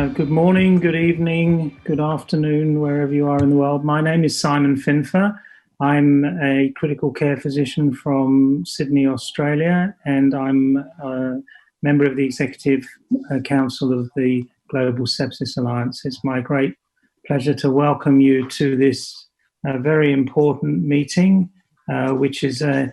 Good morning, good evening, good afternoon, wherever you are in the world. My name is Simon Finfer. I'm a critical care physician from Sydney, Australia, and I'm a member of the Executive Council of the Global Sepsis Alliance. It's my great pleasure to welcome you to this very important meeting, which is a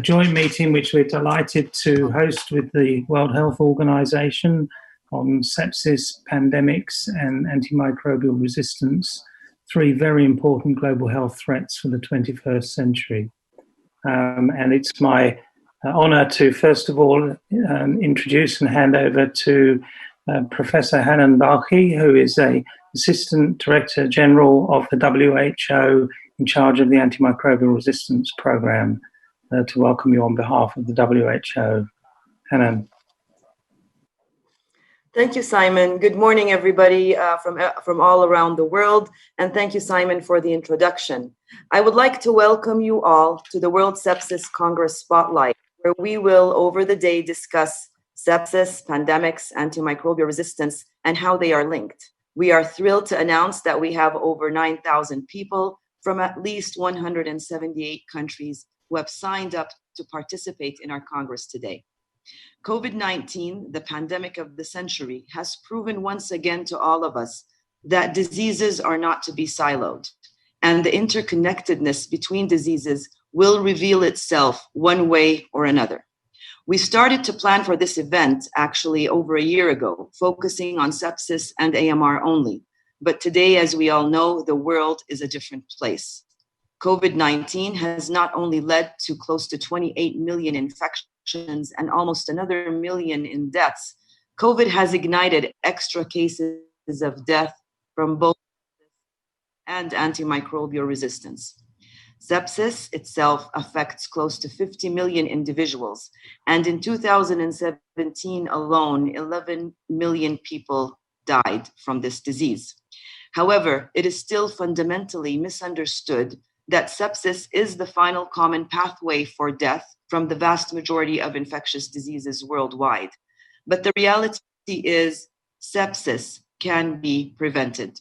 joint meeting which we're delighted to host with the World Health Organization on sepsis, pandemics, and antimicrobial resistance, three very important global health threats for the 21st century. And it's my honor to, first of all, introduce and hand over to Professor Hanan Balkhy, who is an Assistant Director General of the WHO in charge of the Antimicrobial Resistance Program, to welcome you on behalf of the WHO. Hanan. Thank you, Simon. Good morning, everybody from all around the world. And thank you, Simon, for the introduction. I would like to welcome you all to the World Sepsis Congress Spotlight, where we will, over the day, discuss sepsis, pandemics, antimicrobial resistance, and how they are linked. We are thrilled to announce that we have over 9,000 people from at least 178 countries who have signed up to participate in our Congress today. COVID-19, the pandemic of the century, has proven once again to all of us that diseases are not to be siloed, and the interconnectedness between diseases will reveal itself one way or another. We started to plan for this event actually over a year ago, focusing on sepsis and AMR only. But today, as we all know, the world is a different place. COVID-19 has not only led to close to 28 million infections and almost another million in deaths, COVID has ignited extra cases of death from both and antimicrobial resistance. Sepsis itself affects close to 50 million individuals, and in 2017 alone, 11 million people died from this disease. However, it is still fundamentally misunderstood that sepsis is the final common pathway for death from the vast majority of infectious diseases worldwide. But the reality is sepsis can be prevented.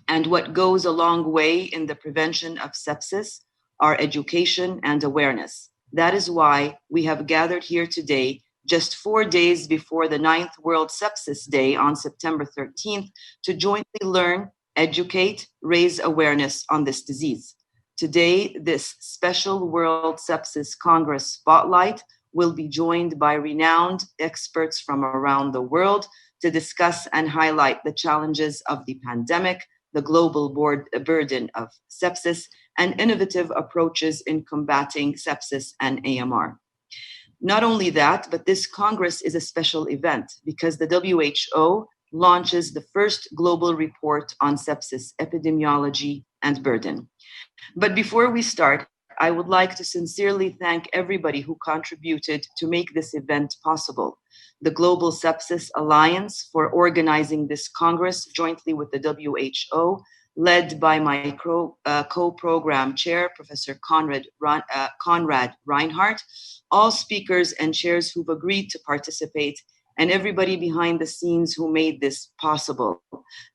And what goes a long way in the prevention of sepsis are education and awareness. That is why we have gathered here today, just 4 days before the 9th World Sepsis Day on September 13th, to jointly learn, educate, raise awareness on this disease. Today, this special World Sepsis Congress Spotlight will be joined by renowned experts from around the world to discuss and highlight the challenges of the pandemic, the global burden of sepsis, and innovative approaches in combating sepsis and AMR. Not only that, but this Congress is a special event because the WHO launches the first global report on sepsis epidemiology and burden. But before we start, I would like to sincerely thank everybody who contributed to make this event possible. The Global Sepsis Alliance for organizing this Congress jointly with the WHO, led by my co-program chair, Professor Conrad Reinhardt, all speakers and chairs who've agreed to participate, and everybody behind the scenes who made this possible,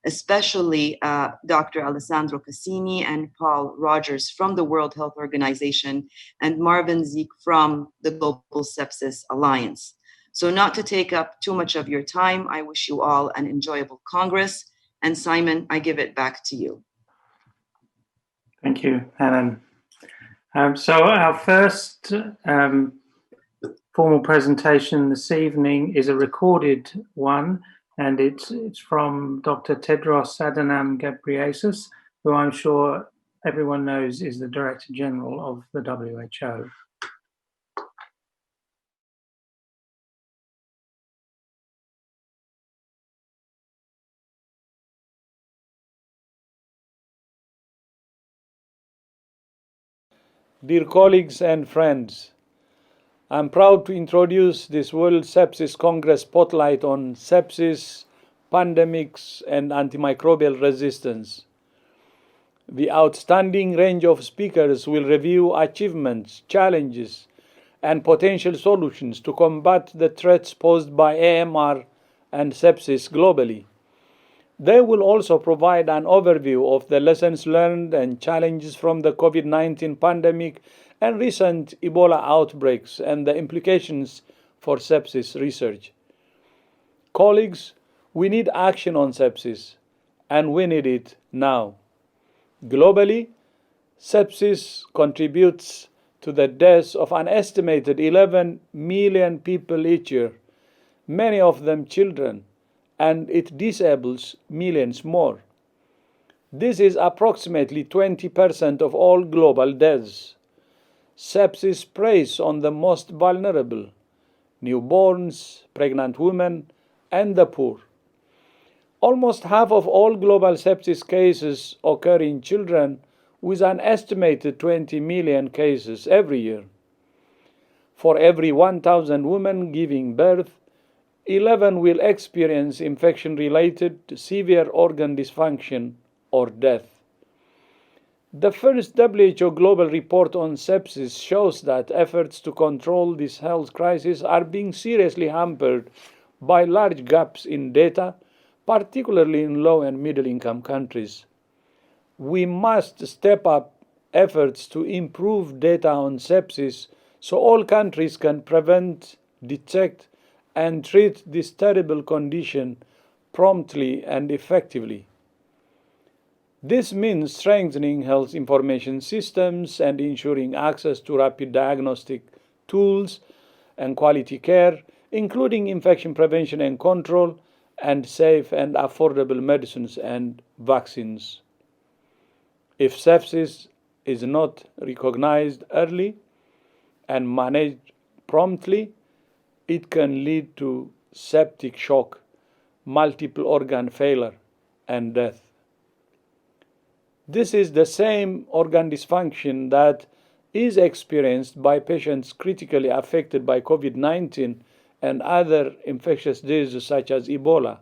especially Dr. Alessandro Cassini and Paul Rogers from the World Health Organization and Marvin Zeek from the Global Sepsis Alliance. So not to take up too much of your time, I wish you all an enjoyable Congress. And Simon, I give it back to you. Thank you, Hanan. So our first formal presentation this evening is a recorded one, and it's from Dr. Tedros Adhanom Ghebreyesus, who I'm sure everyone knows is the Director General of the WHO. Dear colleagues and friends, I'm proud to introduce this World Sepsis Congress Spotlight on sepsis, pandemics, and antimicrobial resistance. The outstanding range of speakers will review achievements, challenges, and potential solutions to combat the threats posed by AMR and sepsis globally. They will also provide an overview of the lessons learned and challenges from the COVID-19 pandemic and recent Ebola outbreaks and the implications for sepsis research. Colleagues, we need action on sepsis, and we need it now. Globally, sepsis contributes to the deaths of an estimated 11 million people each year, many of them children, and it disables millions more. This is approximately 20% of all global deaths. Sepsis preys on the most vulnerable: newborns, pregnant women, and the poor. Almost half of all global sepsis cases occur in children, with an estimated 20 million cases every year. For every 1,000 women giving birth, 11 will experience infection-related severe organ dysfunction or death. The first WHO global report on sepsis shows that efforts to control this health crisis are being seriously hampered by large gaps in data, particularly in low and middle-income countries. We must step up efforts to improve data on sepsis so all countries can prevent, detect, and treat this terrible condition promptly and effectively. This means strengthening health information systems and ensuring access to rapid diagnostic tools and quality care, including infection prevention and control, and safe and affordable medicines and vaccines. If sepsis is not recognized early and managed promptly, it can lead to septic shock, multiple organ failure, and death. This is the same organ dysfunction that is experienced by patients critically affected by COVID-19 and other infectious diseases such as Ebola.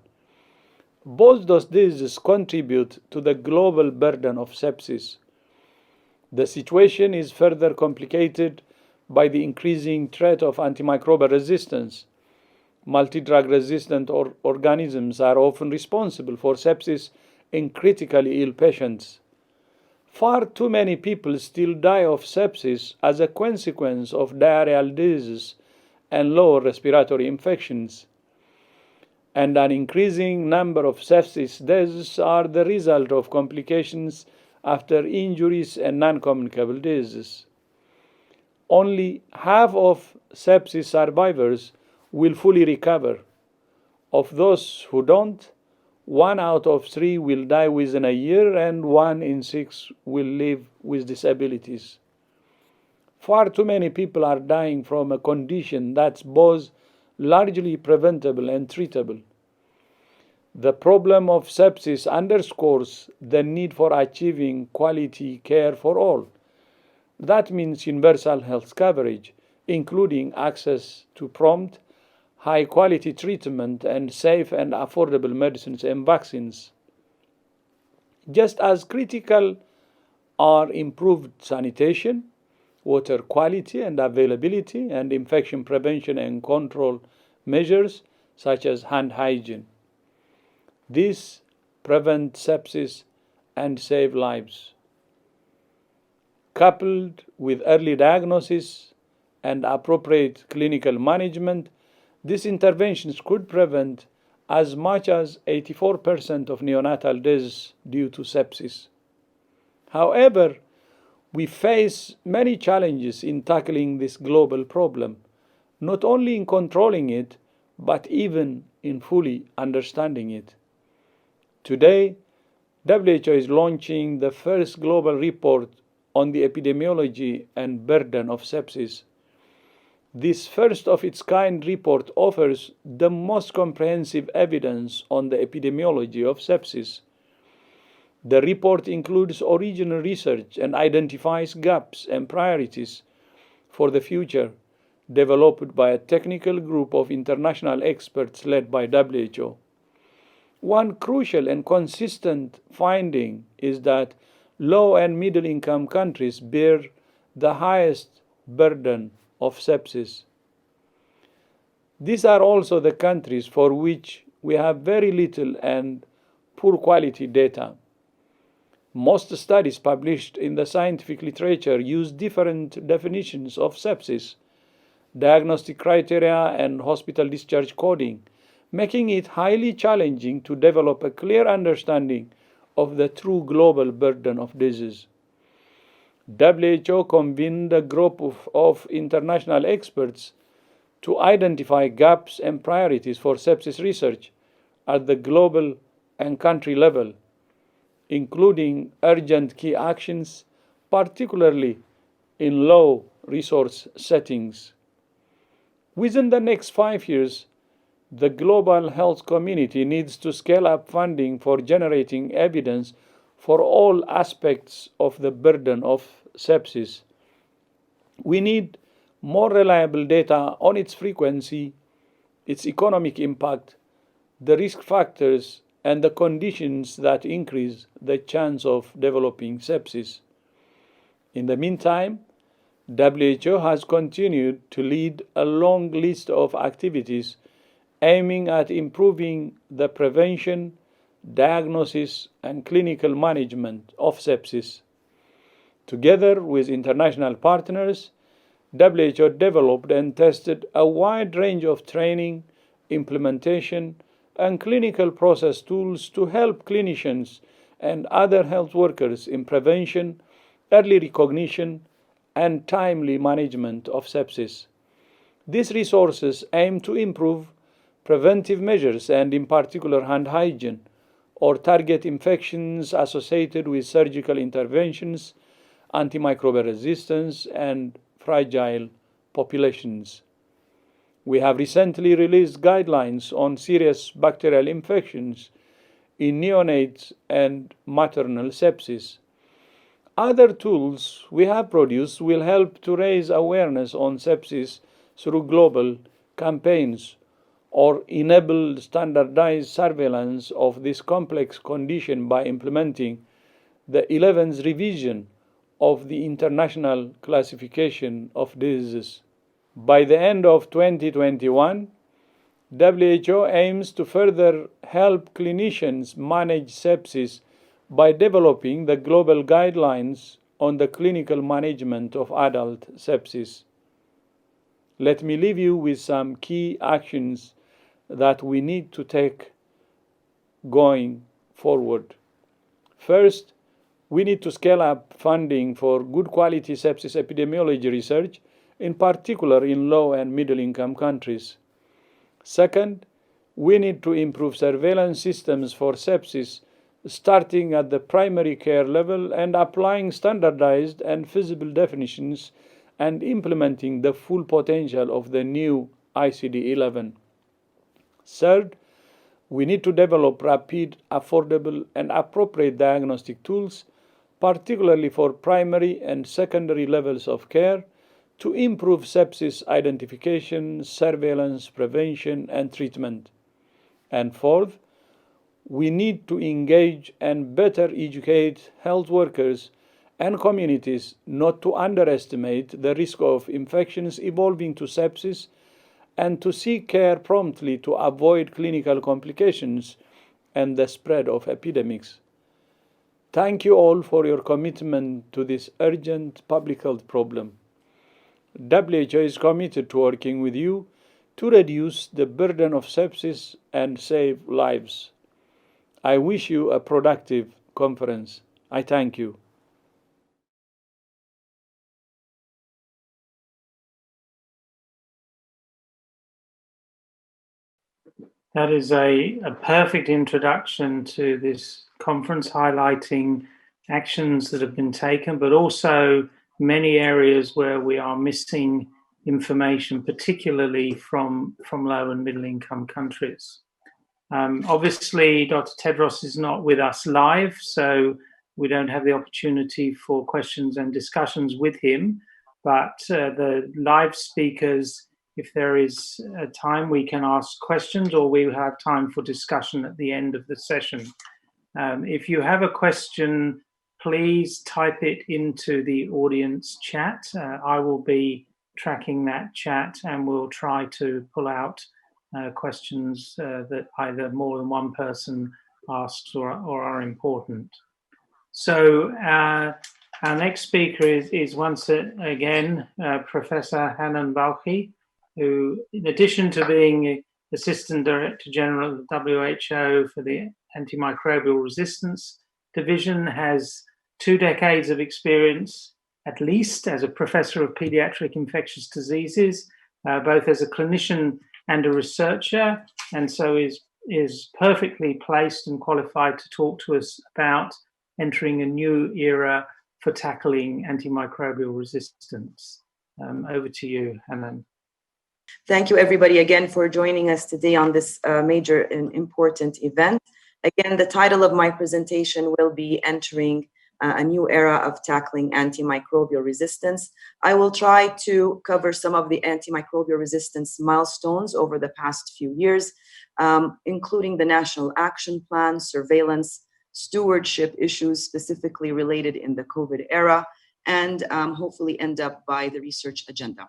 Both those diseases contribute to the global burden of sepsis. The situation is further complicated by the increasing threat of antimicrobial resistance. Multi-drug resistant organisms are often responsible for sepsis in critically ill patients. Far too many people still die of sepsis as a consequence of diarrheal diseases and lower respiratory infections. And an increasing number of sepsis deaths are the result of complications after injuries and non-communicable diseases. Only half of sepsis survivors will fully recover. Of those who don't, 1 out of 3 will die within a year and 1 in 6 will live with disabilities. Far too many people are dying from a condition that's both largely preventable and treatable. The problem of sepsis underscores the need for achieving quality care for all. That means universal health coverage, including access to prompt, high-quality treatment and safe and affordable medicines and vaccines. Just as critical are improved sanitation, water quality and availability, and infection prevention and control measures such as hand hygiene. These prevent sepsis and save lives. Coupled with early diagnosis and appropriate clinical management, these interventions could prevent as much as 84% of neonatal deaths due to sepsis. However, we face many challenges in tackling this global problem, not only in controlling it, but even in fully understanding it. Today, WHO is launching the first global report on the epidemiology and burden of sepsis. This first-of-its-kind report offers the most comprehensive evidence on the epidemiology of sepsis. The report includes original research and identifies gaps and priorities for the future, developed by a technical group of international experts led by WHO. One crucial and consistent finding is that low and middle-income countries bear the highest burden of sepsis. These are also the countries for which we have very little and poor quality data. Most studies published in the scientific literature use different definitions of sepsis, diagnostic criteria, and hospital discharge coding, making it highly challenging to develop a clear understanding of the true global burden of disease. WHO convened a group of international experts to identify gaps and priorities for sepsis research at the global and country level, including urgent key actions, particularly in low resource settings. Within the next 5 years, the global health community needs to scale up funding for generating evidence for all aspects of the burden of sepsis. We need more reliable data on its frequency, its economic impact, the risk factors, and the conditions that increase the chance of developing sepsis. In the meantime, WHO has continued to lead a long list of activities aiming at improving the prevention, diagnosis, and clinical management of sepsis. Together with international partners, WHO developed and tested a wide range of training, implementation, and clinical process tools to help clinicians and other health workers in prevention, early recognition, and timely management of sepsis. These resources aim to improve preventive measures and, in particular, hand hygiene, or target infections associated with surgical interventions, antimicrobial resistance, and fragile populations. We have recently released guidelines on serious bacterial infections in neonates and maternal sepsis. Other tools we have produced will help to raise awareness on sepsis through global campaigns or enable standardized surveillance of this complex condition by implementing the 11th revision of the International Classification of Diseases. By the end of 2021, WHO aims to further help clinicians manage sepsis by developing the global guidelines on the clinical management of adult sepsis. Let me leave you with some key actions that we need to take going forward. First, we need to scale up funding for good quality sepsis epidemiology research, in particular in low and middle income countries. Second, we need to improve surveillance systems for sepsis, starting at the primary care level and applying standardized and feasible definitions and implementing the full potential of the new ICD-11. Third, we need to develop rapid, affordable, and appropriate diagnostic tools, particularly for primary and secondary levels of care, to improve sepsis identification, surveillance, prevention, and treatment. And fourth, we need to engage and better educate health workers and communities not to underestimate the risk of infections evolving to sepsis and to seek care promptly to avoid clinical complications and the spread of epidemics. Thank you all for your commitment to this urgent public health problem. WHO is committed to working with you to reduce the burden of sepsis and save lives. I wish you a productive conference. I thank you. That is a perfect introduction to this conference, highlighting actions that have been taken, but also many areas where we are missing information, particularly from low and middle income countries. Obviously, Dr. Tedros is not with us live, so we don't have the opportunity for questions and discussions with him, but the live speakers, if there is time, we can ask questions or we have time for discussion at the end of the session. If you have a question, please type it into the audience chat. I will be tracking that chat and we'll try to pull out questions that either more than one person asks or are important. So our next speaker is once again Professor Hanan Balkhy, who, in addition to being Assistant Director General of the WHO for the Antimicrobial Resistance Division, has 2 decades of experience, at least, as a Professor of Pediatric Infectious Diseases, both as a clinician and a researcher, and so is perfectly placed and qualified to talk to us about entering a new era for tackling antimicrobial resistance. Over to you, Hanan. Thank you, everybody, again for joining us today on this major and important event. Again, the title of my presentation will be Entering a New Era of Tackling Antimicrobial Resistance. I will try to cover some of the antimicrobial resistance milestones over the past few years, including the National Action Plan, surveillance, stewardship issues specifically related in the COVID era, and hopefully end up by the research agenda.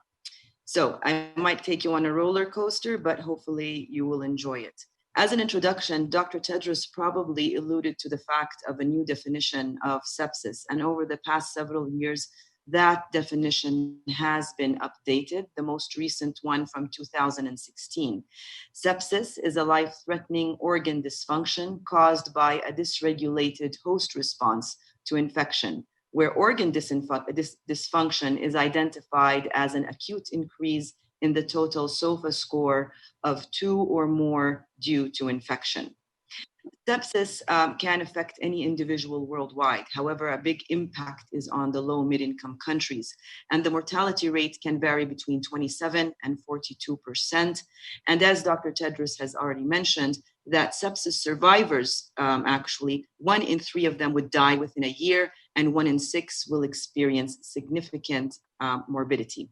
So I might take you on a roller coaster, but hopefully you will enjoy it. As an introduction, Dr. Tedros probably alluded to the fact of a new definition of sepsis. And over the past several years, that definition has been updated, the most recent one from 2016. Sepsis is a life-threatening organ dysfunction caused by a dysregulated host response to infection, where organ dysfunction is identified as an acute increase in the total SOFA score of 2 or more due to infection. Sepsis can affect any individual worldwide. However, a big impact is on the low mid-income countries, and the mortality rate can vary between 27 and 42%. And as Dr. Tedros has already mentioned, that sepsis survivors, actually, 1 in 3 of them would die within a year, and 1 in 6 will experience significant morbidity.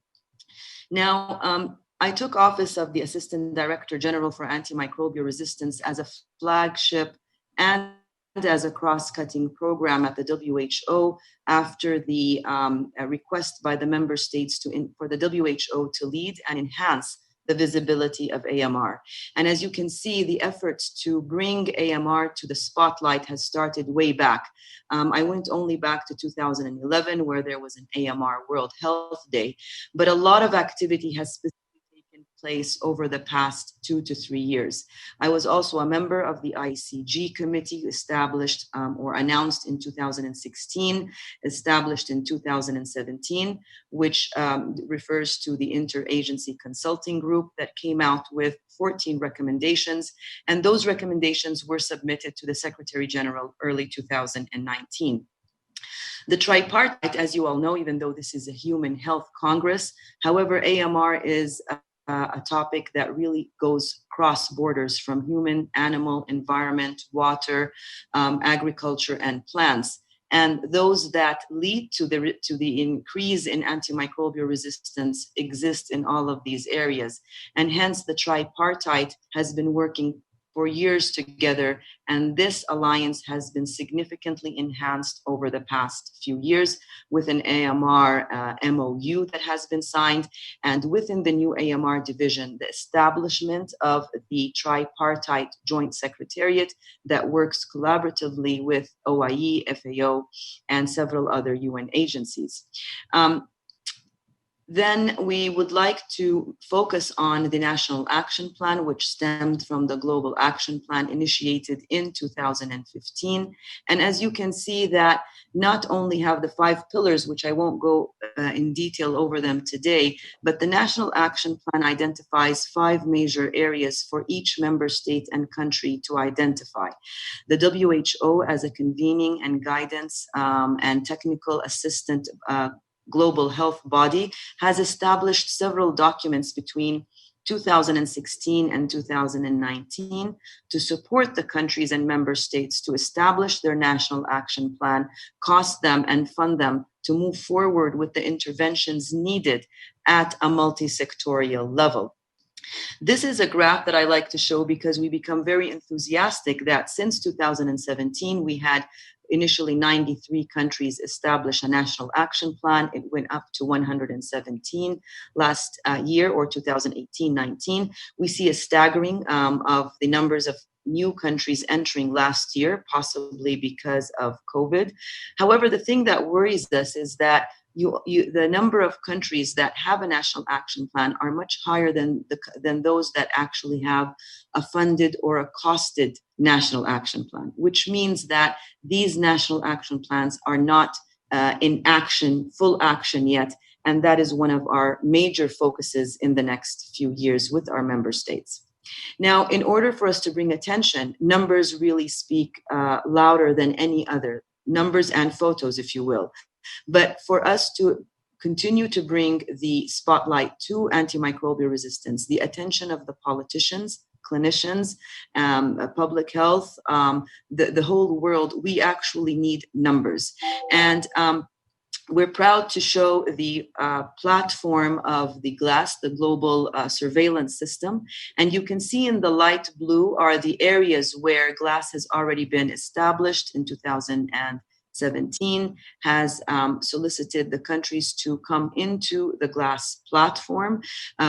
Now, I took office of the Assistant Director General for Antimicrobial Resistance as a flagship and as a cross-cutting program at the WHO after the request by the member states for the WHO to lead and enhance the visibility of AMR. And as you can see, the efforts to bring AMR to the spotlight has started way back. I went only back to 2011, where there was an AMR World Health Day, but a lot of activity has taken place over the past 2 to 3 years. I was also a member of the ICG committee established or announced in 2016, established in 2017, which refers to the interagency consulting group that came out with 14 recommendations. And those recommendations were submitted to the Secretary General early 2019. The tripartite, as you all know, even though this is a human health congress, however, AMR is a topic that really goes cross borders from human, animal, environment, water, agriculture, and plants. And those that lead to the increase in antimicrobial resistance exist in all of these areas. And hence the tripartite has been working for years together, and this alliance has been significantly enhanced over the past few years with an AMR MOU that has been signed, and within the new AMR division, the establishment of the tripartite joint secretariat that works collaboratively with OIE, FAO, and several other UN agencies. Then we would like to focus on the National Action Plan, which stemmed from the Global Action Plan initiated in 2015. And as you can see that not only have the 5 pillars, which I won't go in detail over them today, but the National Action Plan identifies 5 major areas for each member state and country to identify. The WHO as a convening and guidance and technical assistant global health body has established several documents between 2016 and 2019 to support the countries and member states to establish their national action plan, cost them and fund them to move forward with the interventions needed at a multi-sectorial level. This is a graph that I like to show because we become very enthusiastic that since 2017, we had initially 93 countries establish a national action plan. It went up to 117 last year, or 2018-19. We see a staggering of the numbers of new countries entering last year, possibly because of COVID. However, the thing that worries us is that the number of countries that have a national action plan are much higher than those that actually have a funded or a costed national action plan, which means that these national action plans are not in action, full action yet. And that is one of our major focuses in the next few years with our member states. Now, in order for us to bring attention, numbers really speak louder than any other, numbers and photos, if you will. But for us to continue to bring the spotlight to antimicrobial resistance, the attention of the politicians, clinicians, public health, the whole world, we actually need numbers. And we're proud to show the platform of the GLASS, the Global Surveillance System. And you can see in the light blue are the areas where GLASS has already been established in 2017, has solicited the countries to come into the GLASS platform.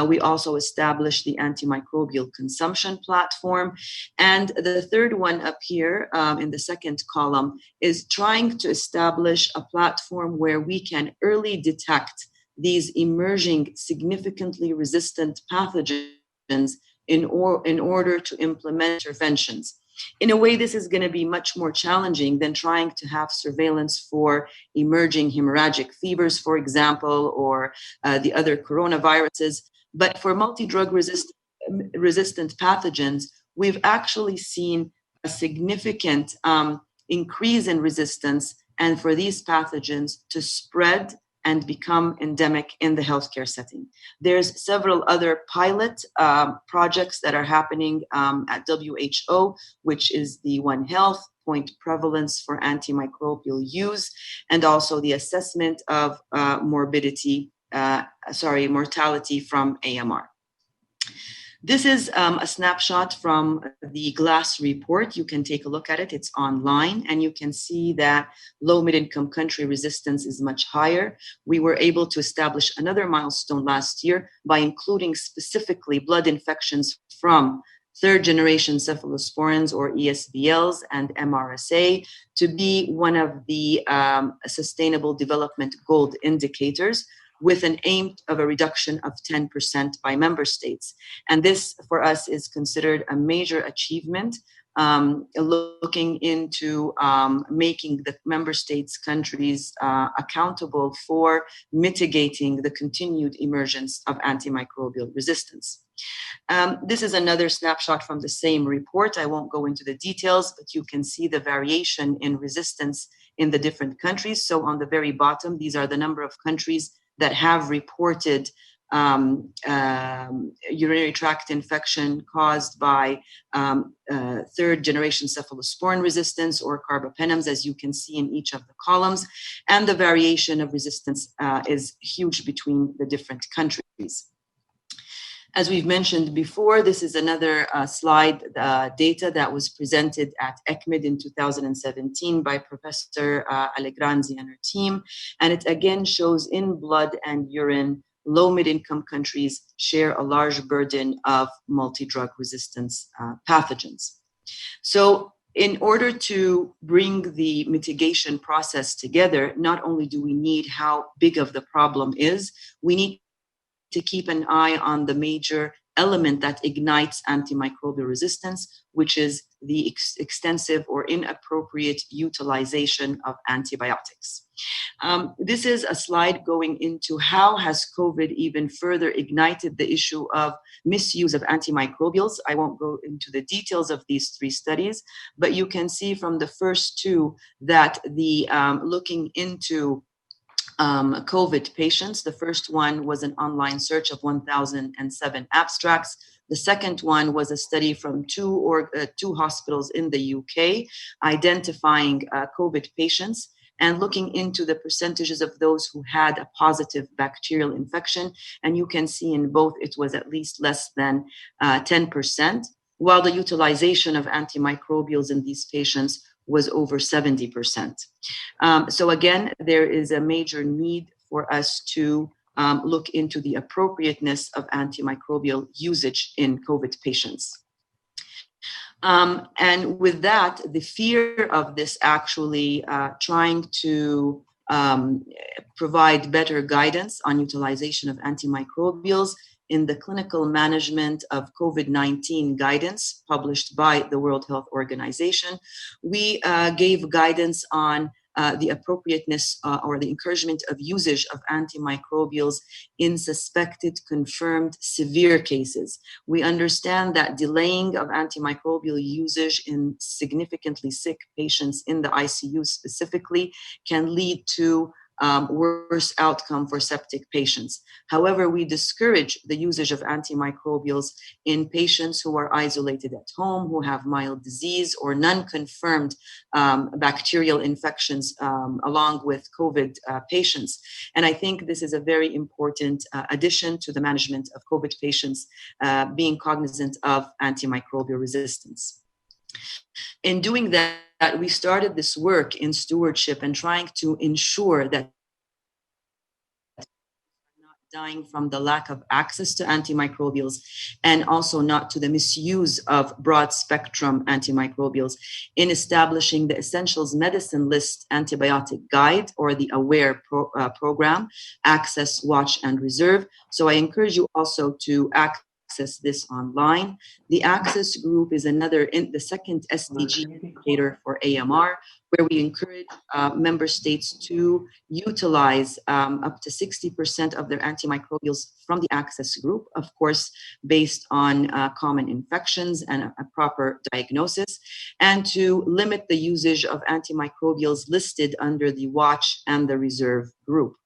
We also established the antimicrobial consumption platform. And the third one up here in the second column is trying to establish a platform where we can early detect these emerging significantly resistant pathogens in order to implement interventions. In a way, this is going to be much more challenging than trying to have surveillance for emerging hemorrhagic fevers, for example, or the other coronaviruses. But for multi-drug resistant pathogens, we've actually seen a significant increase in resistance, and for these pathogens to spread and become endemic in the healthcare setting. There's several other pilot projects that are happening at WHO, which is the One Health point prevalence for antimicrobial use, and also the assessment of mortality from AMR. This is a snapshot from the GLASS report. You can take a look at it. It's online, and you can see that low mid-income country resistance is much higher. We were able to establish another milestone last year by including specifically blood infections from third-generation cephalosporins, or ESBLs, and MRSA to be one of the Sustainable Development Gold indicators, with an aim of a reduction of 10% by member states. And this, for us, is considered a major achievement, looking into making the member states' countries accountable for mitigating the continued emergence of antimicrobial resistance. This is another snapshot from the same report. I won't go into the details, but you can see the variation in resistance in the different countries. So on the very bottom, these are the number of countries that have reported urinary tract infection caused by third-generation cephalosporin resistance or carbapenems, as you can see in each of the columns. And the variation of resistance is huge between the different countries. As we've mentioned before, this is another slide data that was presented at ECMID in 2017 by Professor Allegranzi and her team. And it again shows in blood and urine, low mid-income countries share a large burden of multi-drug resistance pathogens. So in order to bring the mitigation process together, not only do we need how big of the problem is, we need to keep an eye on the major element that ignites antimicrobial resistance, which is the extensive or inappropriate utilization of antibiotics. This is a slide going into how has COVID even further ignited the issue of misuse of antimicrobials. I won't go into the details of these three studies, but you can see from the first two that the looking into COVID patients. The first one was an online search of 1,007 abstracts. The second one was a study from two hospitals in the UK identifying COVID patients and looking into the percentages of those who had a positive bacterial infection. And you can see in both it was at least less than 10%, while the utilization of antimicrobials in these patients was over 70%. So again, there is a major need for us to look into the appropriateness of antimicrobial usage in COVID patients. And with that, the fear of this actually trying to provide better guidance on utilization of antimicrobials in the clinical management of COVID-19 guidance published by the World Health Organization, we gave guidance on the appropriateness or the encouragement of usage of antimicrobials in suspected, confirmed, severe cases. We understand that delaying of antimicrobial usage in significantly sick patients in the ICU specifically can lead to worse outcome for septic patients. However, we discourage the usage of antimicrobials in patients who are isolated at home, who have mild disease or non-confirmed bacterial infections along with COVID patients. And I think this is a very important addition to the management of COVID patients being cognizant of antimicrobial resistance. In doing that, we started this work in stewardship and trying to ensure that not dying from the lack of access to antimicrobials and also not to the misuse of broad spectrum antimicrobials in establishing the Essentials Medicine List Antibiotic Guide or the AWARE program, Access, Watch, and Reserve. So I encourage you also to access this online. The Access Group is the second SDG indicator for AMR, where we encourage member states to utilize up to 60% of their antimicrobials from the Access Group, of course, based on common infections and a proper diagnosis, and to limit the usage of antimicrobials listed under the Watch and the Reserve group.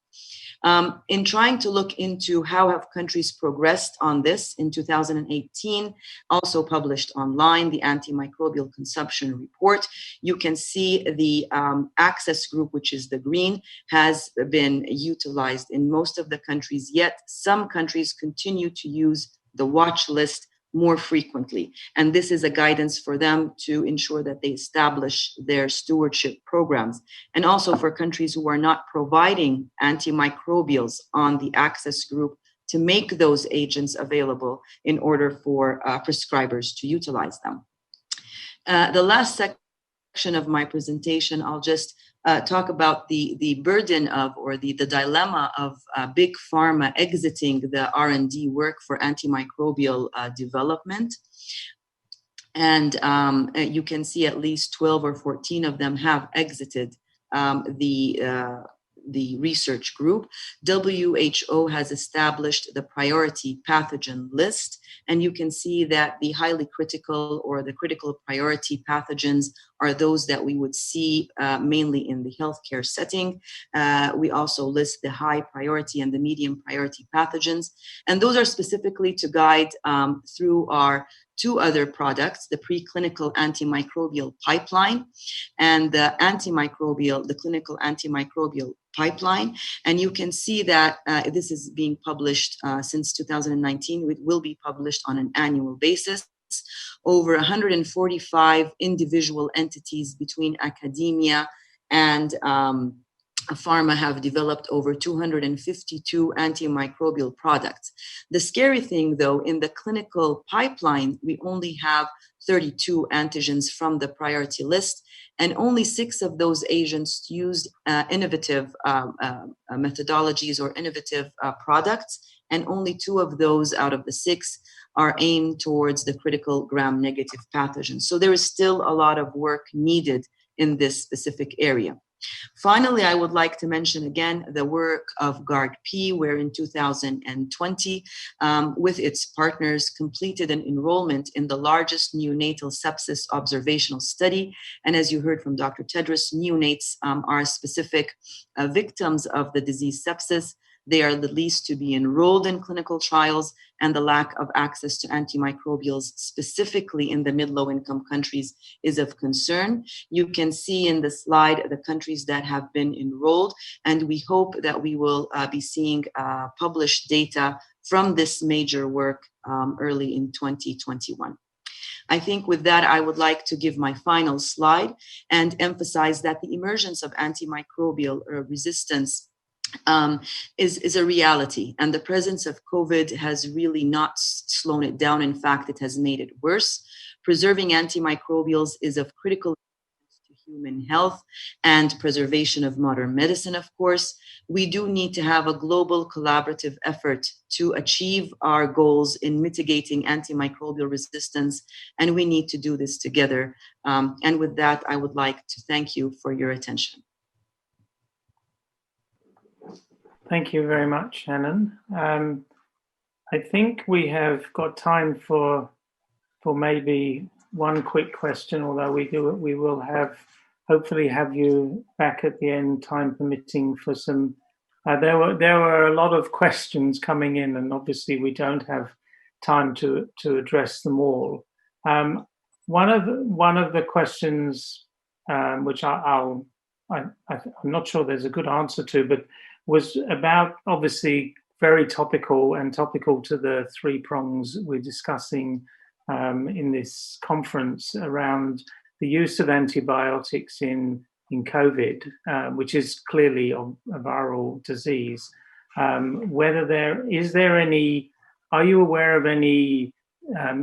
In trying to look into how have countries progressed on this, in 2018, also published online, the Antimicrobial Consumption Report, you can see the Access Group, which is the green, has been utilized in most of the countries, yet some countries continue to use the watch list more frequently. And this is a guidance for them to ensure that they establish their stewardship programs. And also for countries who are not providing antimicrobials on the Access Group to make those agents available in order for prescribers to utilize them. The last section of my presentation, I'll just talk about the burden of, or the dilemma of big pharma exiting the R&D work for antimicrobial development. And you can see at least 12 or 14 of them have exited the research group. WHO has established the priority pathogen list, and you can see that the highly critical or the critical priority pathogens are those that we would see mainly in the healthcare setting. We also list the high priority and the medium priority pathogens, and those are specifically to guide through our two other products, the preclinical antimicrobial pipeline and the clinical antimicrobial pipeline. And you can see that this is being published since 2019. It will be published on an annual basis. Over 145 individual entities between academia and pharma have developed over 252 antimicrobial products. The scary thing, though, in the clinical pipeline, we only have 32 antigens from the priority list, and only 6 of those agents used innovative methodologies or innovative products, and only 2 of those out of the 6 are aimed towards the critical gram-negative pathogens. So there is still a lot of work needed in this specific area. Finally, I would like to mention again the work of GARD-P, where in 2020, with its partners, completed an enrollment in the largest neonatal sepsis observational study. And as you heard from Dr. Tedros, neonates are specific victims of the disease sepsis. They are the least to be enrolled in clinical trials, and the lack of access to antimicrobials, specifically in the mid-low income countries, is of concern. You can see in the slide the countries that have been enrolled, and we hope that we will be seeing published data from this major work early in 2021. I think with that, I would like to give my final slide and emphasize that the emergence of antimicrobial resistance is a reality, and the presence of COVID has really not slowed it down. In fact, it has made it worse. preserving antimicrobials is of critical to human health and preservation of modern medicine, of course. We do need to have a global collaborative effort to achieve our goals in mitigating antimicrobial resistance, and we need to do this together. And with that, I would like to thank you for your attention. Thank you very much, Hanan. I think we have got time for maybe one quick question, although we will hopefully have you back at the end, time permitting, for some. There were a lot of questions coming in, and obviously we don't have time to address them all. One of the questions, which I'm not sure there's a good answer to, but was about, obviously very topical to the three prongs we're discussing in this conference around the use of antibiotics in COVID, which is clearly a viral disease. Are you aware of any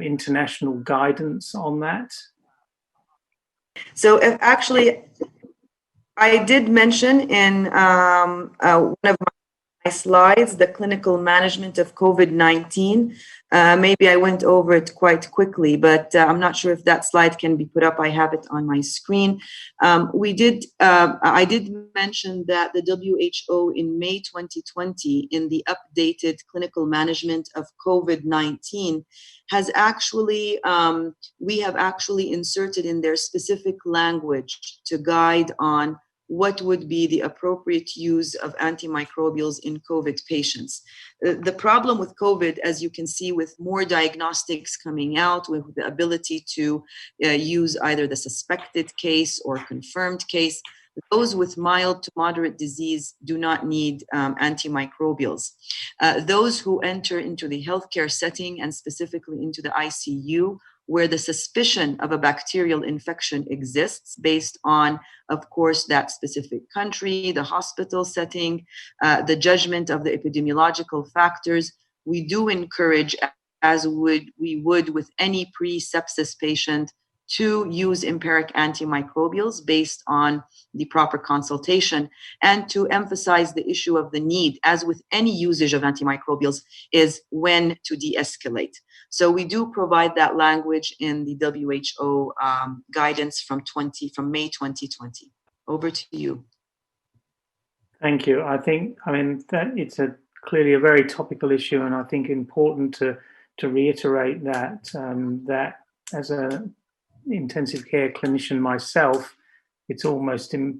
international guidance on that? So actually, I did mention in one of my slides the clinical management of COVID-19. Maybe I went over it quite quickly, but I'm not sure if that slide can be put up. I have it on my screen. I did mention that the WHO in May 2020, in the updated clinical management of COVID-19, has actually, we have actually inserted in their specific language to guide on what would be the appropriate use of antimicrobials in COVID patients. The problem with COVID, as you can see, with more diagnostics coming out, with the ability to use either the suspected case or confirmed case, those with mild to moderate disease do not need antimicrobials. Those who enter into the healthcare setting and specifically into the ICU, where the suspicion of a bacterial infection exists based on, of course, that specific country, the hospital setting, the judgment of the epidemiological factors, we do encourage, as we would with any pre-sepsis patient, to use empiric antimicrobials based on the proper consultation, and to emphasize the issue of the need, as with any usage of antimicrobials, is when to de-escalate. So we do provide that language in the WHO guidance from May 2020. Over to you. Thank you. I mean that it's clearly a very topical issue, and I think important to reiterate that that as a intensive care clinician myself, it's almost and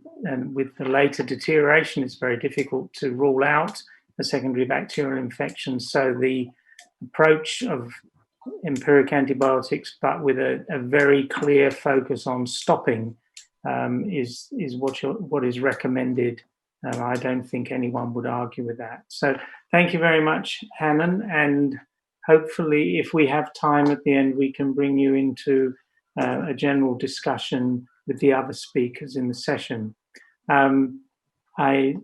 with the later deterioration, it's very difficult to rule out a secondary bacterial infection. So the approach of empiric antibiotics, but with a very clear focus on stopping, is what is recommended. I don't think anyone would argue with that. So thank you very much, Hanan, and hopefully if we have time at the end, we can bring you into a general discussion with the other speakers in the session. I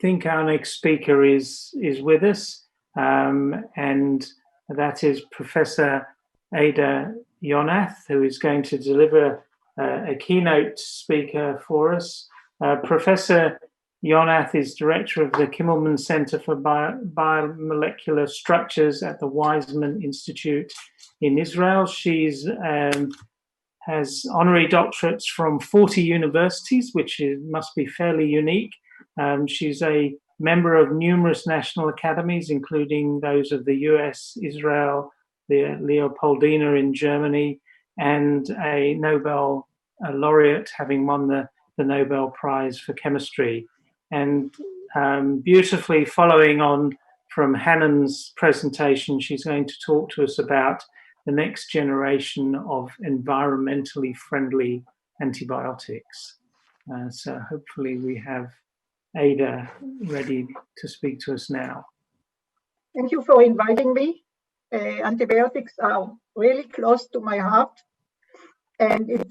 think our next speaker is with us, and that is Professor Ada Yonath, who is going to deliver a keynote speaker for us. Professor Yonath is director of the Kimmelman Center for Biomolecular Structures at the Weizmann Institute in Israel. She's has honorary doctorates from 40 universities, which must be fairly unique. She's a member of numerous national academies, including those of the US, Israel, the Leopoldina in Germany, and a Nobel laureate, having won the Nobel Prize for Chemistry. And beautifully following on from Hanan's presentation, she's going to talk to us about the next generation of environmentally friendly antibiotics. So hopefully we have Ada ready to speak to us now. Thank you for inviting me. Antibiotics are really close to my heart, and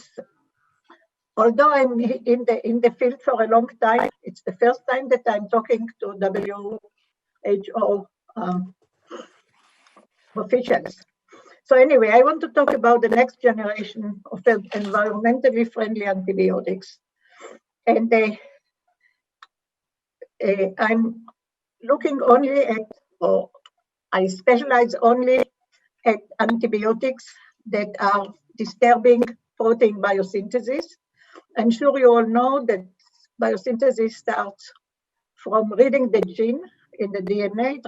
although I'm in the field for a long time, it's the first time that I'm talking to WHO officials. So anyway, I want to talk about the next generation of environmentally friendly antibiotics. And I'm looking only at, or I specialize only at antibiotics that are disturbing protein biosynthesis. I'm sure you all know that biosynthesis starts from reading the gene in the DNA,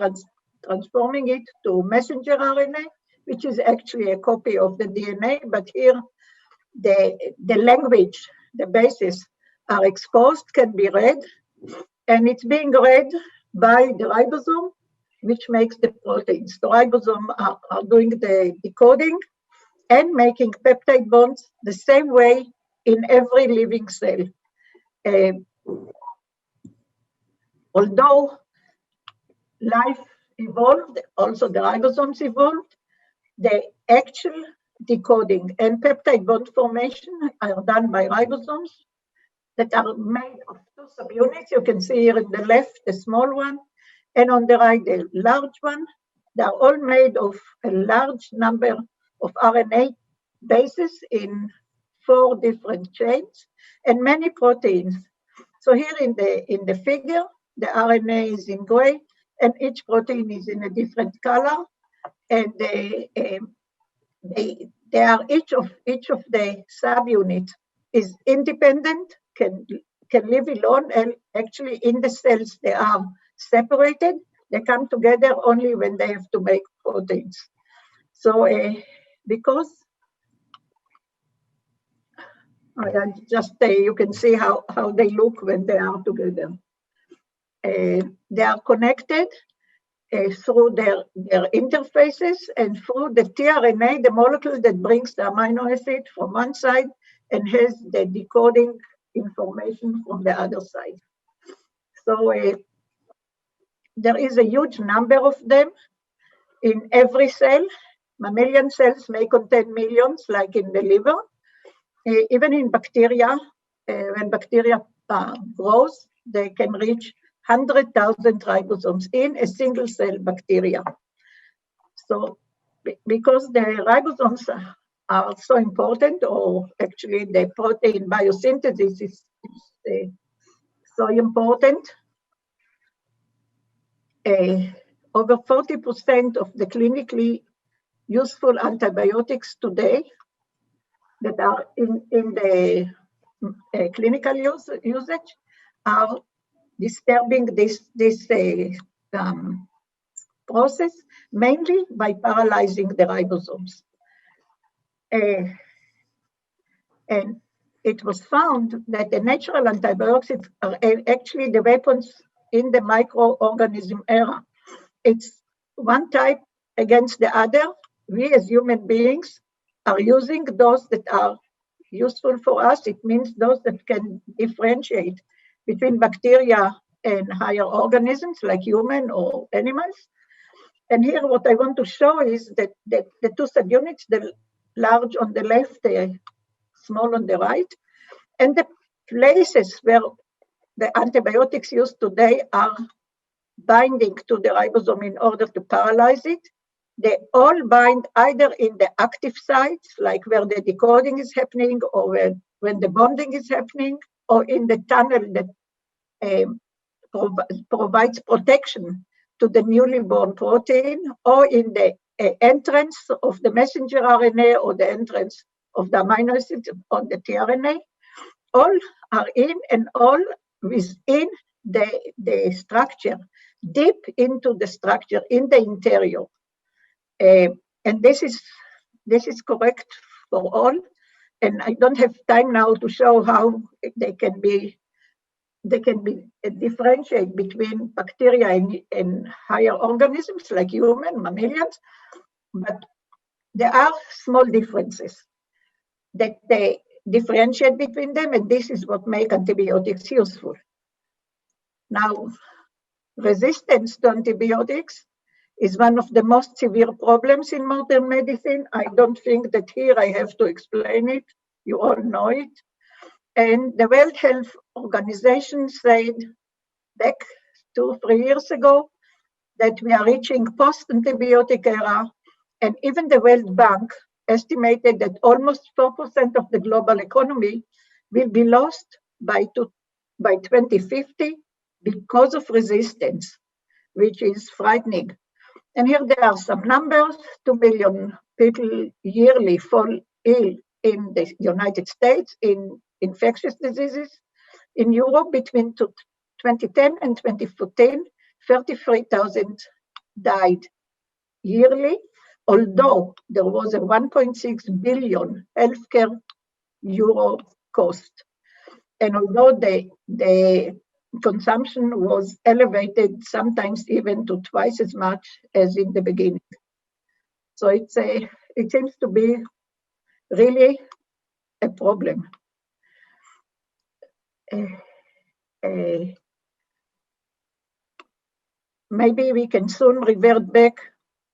transforming it to messenger RNA, which is actually a copy of the DNA, but here the language, the bases are exposed, can be read, and it's being read by the ribosome, which makes the proteins. The ribosome are doing the decoding and making peptide bonds the same way in every living cell. Although life evolved, also the ribosomes evolved, the actual decoding and peptide bond formation are done by ribosomes that are made of two subunits. You can see here in the left, the small one, and on the right, the large one. They are all made of a large number of RNA bases in 4 different chains and many proteins. So here in the figure, the RNA is in gray and each protein is in a different color. And they are each of the subunits is independent, can live alone, and actually in the cells they are separated. They come together only when they have to make proteins. So because you can see how they look when they are together. They are connected through their interfaces and through the tRNA, the molecule that brings the amino acid from one side and has the decoding information from the other side. So there is a huge number of them in every cell. Mammalian cells may contain millions, like in the liver. Even in bacteria, when bacteria grows, they can reach 100,000 ribosomes in a single cell bacteria. So because the ribosomes are so important, or actually the protein biosynthesis is so important, over 40% of the clinically useful antibiotics today that are in the clinical usage are disturbing this process, mainly by paralyzing the ribosomes. And it was found that the natural antibiotics are actually the weapons in the microorganism era. It's one type against the other. We as human beings are using those that are useful for us. It means those that can differentiate between bacteria and higher organisms like human or animals. And here what I want to show is that the two subunits, the large on the left, the small on the right, and the places where the antibiotics used today are binding to the ribosome in order to paralyze it. They all bind either in the active sites, like where the decoding is happening, or when the bonding is happening, or in the tunnel that provides protection to the newly born protein, or in the entrance of the messenger RNA or the entrance of the amino acid on the tRNA. All are in and all within the structure, deep into the structure, in the interior. And this is correct for all. And I don't have time now to show how they can be differentiate between bacteria and higher organisms like human, mammalians, but there are small differences that they differentiate between them, and this is what makes antibiotics useful. Now, resistance to antibiotics is one of the most severe problems in modern medicine. I don't think that here I have to explain it. You all know it. And the World Health Organization said back 2-3 years ago that we are reaching post-antibiotic era And even the World Bank estimated that almost 4% of the global economy will be lost by 2050 because of resistance, which is frightening. And here there are some numbers. 2 million people yearly fall ill in the United States in infectious diseases. In Europe, between 2010 and 2014, 33,000 died yearly, although there was a 1.6 billion healthcare euro cost. And although the consumption was elevated, sometimes even to twice as much as in the beginning. So it seems to be really a problem. Maybe we can soon revert back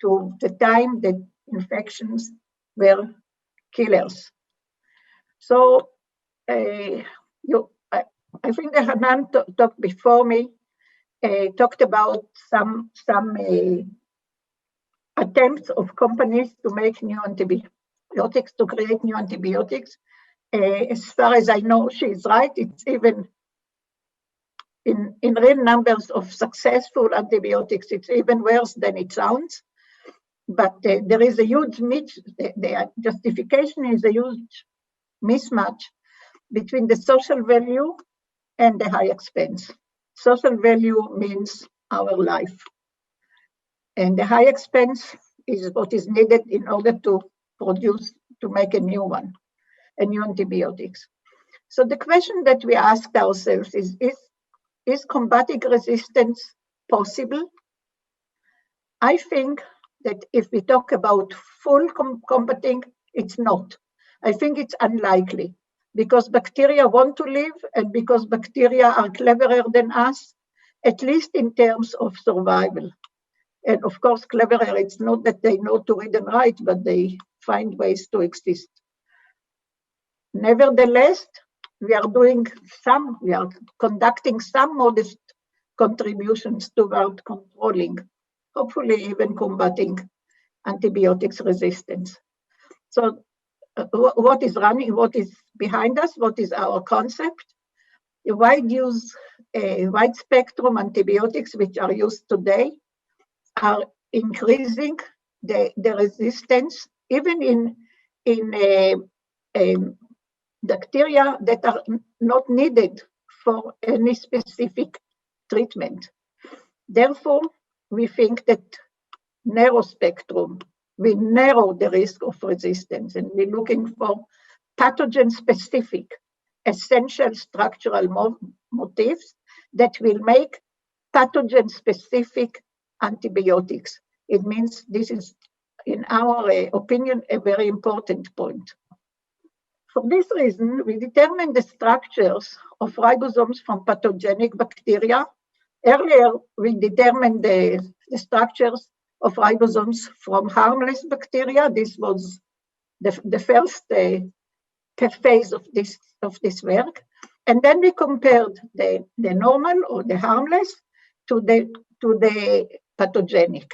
to the time that infections were killers. So I think that Hanan talked before me, talked about some attempts of companies to make new antibiotics, to create new antibiotics. As far as I know, she's right. It's even in real numbers of successful antibiotics, it's even worse than it sounds. But there is a huge the justification is a huge mismatch between the social value and the high expense. Social value means our life. And the high expense is what is needed in order to make a new one, a new antibiotics. So the question that we asked ourselves is combating resistance possible? I think that if we talk about full combating, it's not. I think it's unlikely because bacteria want to live and because bacteria are cleverer than us, at least in terms of survival. And of course, cleverer, it's not that they know to read and write, but they find ways to exist. Nevertheless, we are conducting some modest contributions toward controlling, hopefully even combating antibiotics resistance. So what is behind us? What is our concept? A wide spectrum antibiotics which are used today are increasing the resistance, even in bacteria that are not needed for any specific treatment. Therefore, we think that narrow spectrum will narrow the risk of resistance, and we're looking for pathogen-specific, essential structural motifs that will make pathogen-specific antibiotics. It means this is, in our opinion, a very important point. For this reason, we determined the structures of ribosomes from pathogenic bacteria. Earlier, we determined the structures of ribosomes from harmless bacteria. This was the first phase of this work. And then we compared the normal or the harmless to the pathogenic.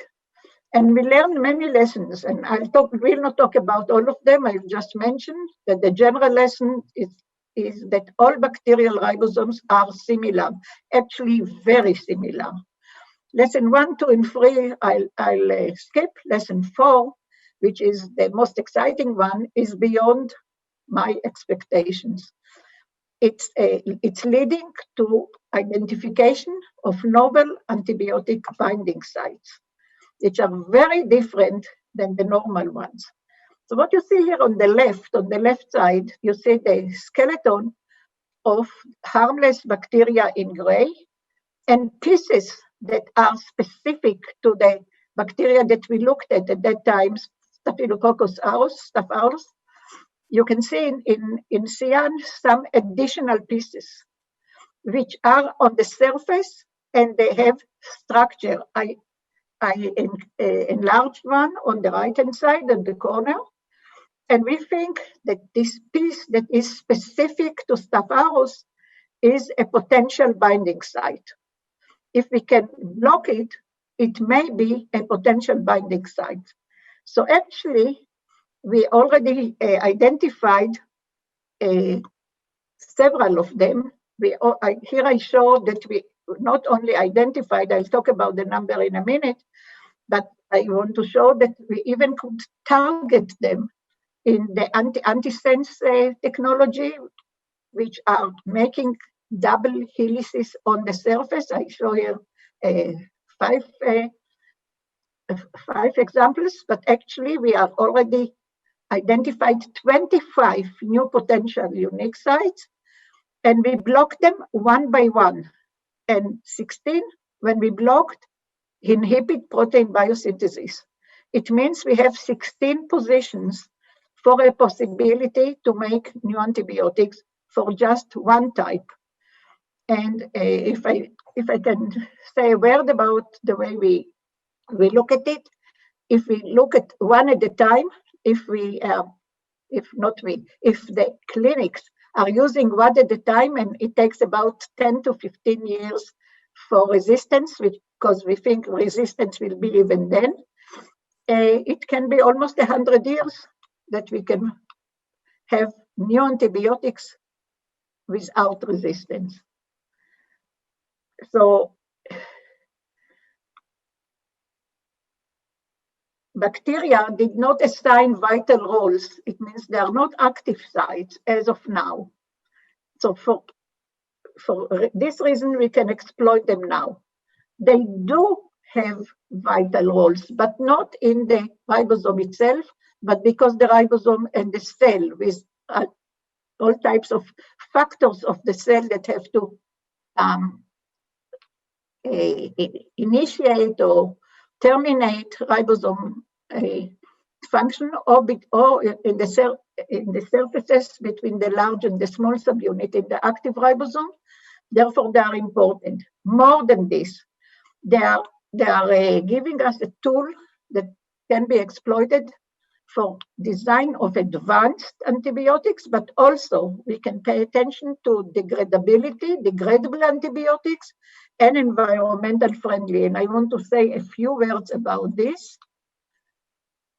And we learned many lessons, and will not talk about all of them. I've just mentioned that the general lesson is that all bacterial ribosomes are similar, actually very similar. Lesson 1, 2, and 3, I'll skip. Lesson 4, which is the most exciting one, is beyond my expectations. It's leading to identification of novel antibiotic binding sites, which are very different than the normal ones. So what you see here on the left side, you see the skeleton of harmless bacteria in gray and pieces that are specific to the bacteria that we looked at that time, Staphylococcus aureus, Staph aureus. You can see in cyan some additional pieces which are on the surface and they have structure. I enlarged one on the right-hand side at the corner. And we think that this piece that is specific to Staph aureus is a potential binding site. If we can block it, it may be a potential binding site. So actually, we already identified several of them. Here I show that we not only identified, I'll talk about the number in a minute, but I want to show that we even could target them in the antisense technology, which are making double helices on the surface. I show here 5 examples, but actually we have already identified 25 new potential unique sites, and we blocked them one by one. And 16, when we blocked, inhibit protein biosynthesis. It means we have 16 positions for a possibility to make new antibiotics for just one type. And if I can say a word about the way we look at it, if we look at one at a time, if the clinics are using one at a time, and it takes about 10 to 15 years for resistance, because we think resistance will be even then, it can be almost 100 years that we can have new antibiotics without resistance. So bacteria did not assign vital roles. It means they are not active sites as of now. So for this reason, we can exploit them now. They do have vital roles, but not in the ribosome itself, but because the ribosome and the cell with all types of factors of the cell that have to initiate or terminate ribosome function, or in the surfaces between the large and the small subunit in the active ribosome. Therefore, they are important. More than this, they are giving us a tool that can be exploited for design of advanced antibiotics, but also we can pay attention to degradable antibiotics, and environmental friendly. And I want to say a few words about this,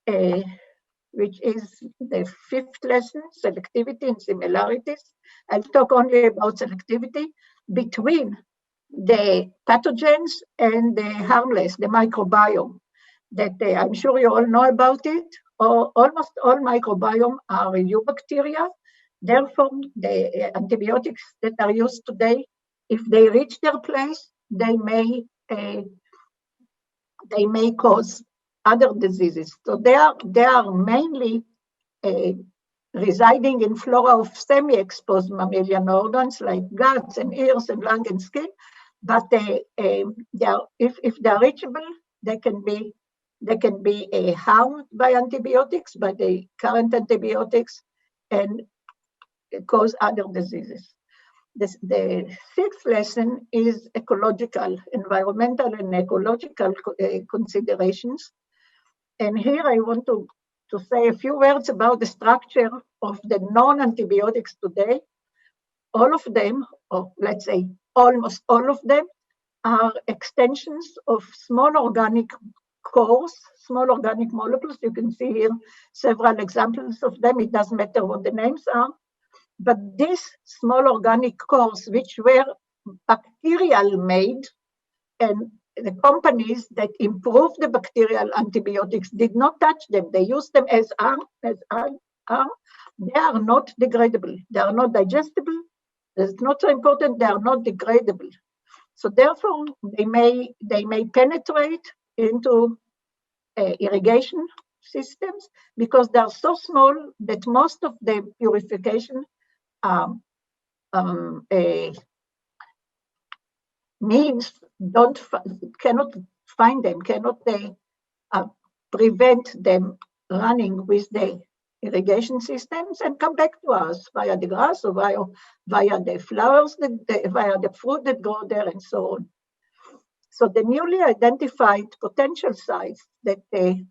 which is the 5th lesson, selectivity and similarities. I'll talk only about selectivity between the pathogens and the harmless, the microbiome, that I'm sure you all know about it. Almost all microbiome are eubacteria. Therefore, the antibiotics that are used today, if they reach their place, they may cause other diseases. So they are mainly residing in flora of semi-exposed mammalian organs like guts and ears and lung and skin. But if they're reachable, they can be harmed by antibiotics, by the current antibiotics, and cause other diseases. The 6th lesson is ecological, environmental and ecological considerations. And here I want to say a few words about the structure of the non-antibiotics today. All of them, or let's say almost all of them, are extensions of small organic cores, small organic molecules. You can see here several examples of them. It doesn't matter what the names are. But these small organic cores, which were bacterial made, and the companies that improved the bacterial antibiotics did not touch them. They used them as are. They are not degradable. They are not digestible. It's not so important. They are not degradable. So therefore, they may penetrate into irrigation systems because they are so small that most of the purification means cannot find them, cannot prevent them running with the irrigation systems and come back to us via the grass or via the flowers, via the fruit that grow there, and so on. So the newly identified potential sites that we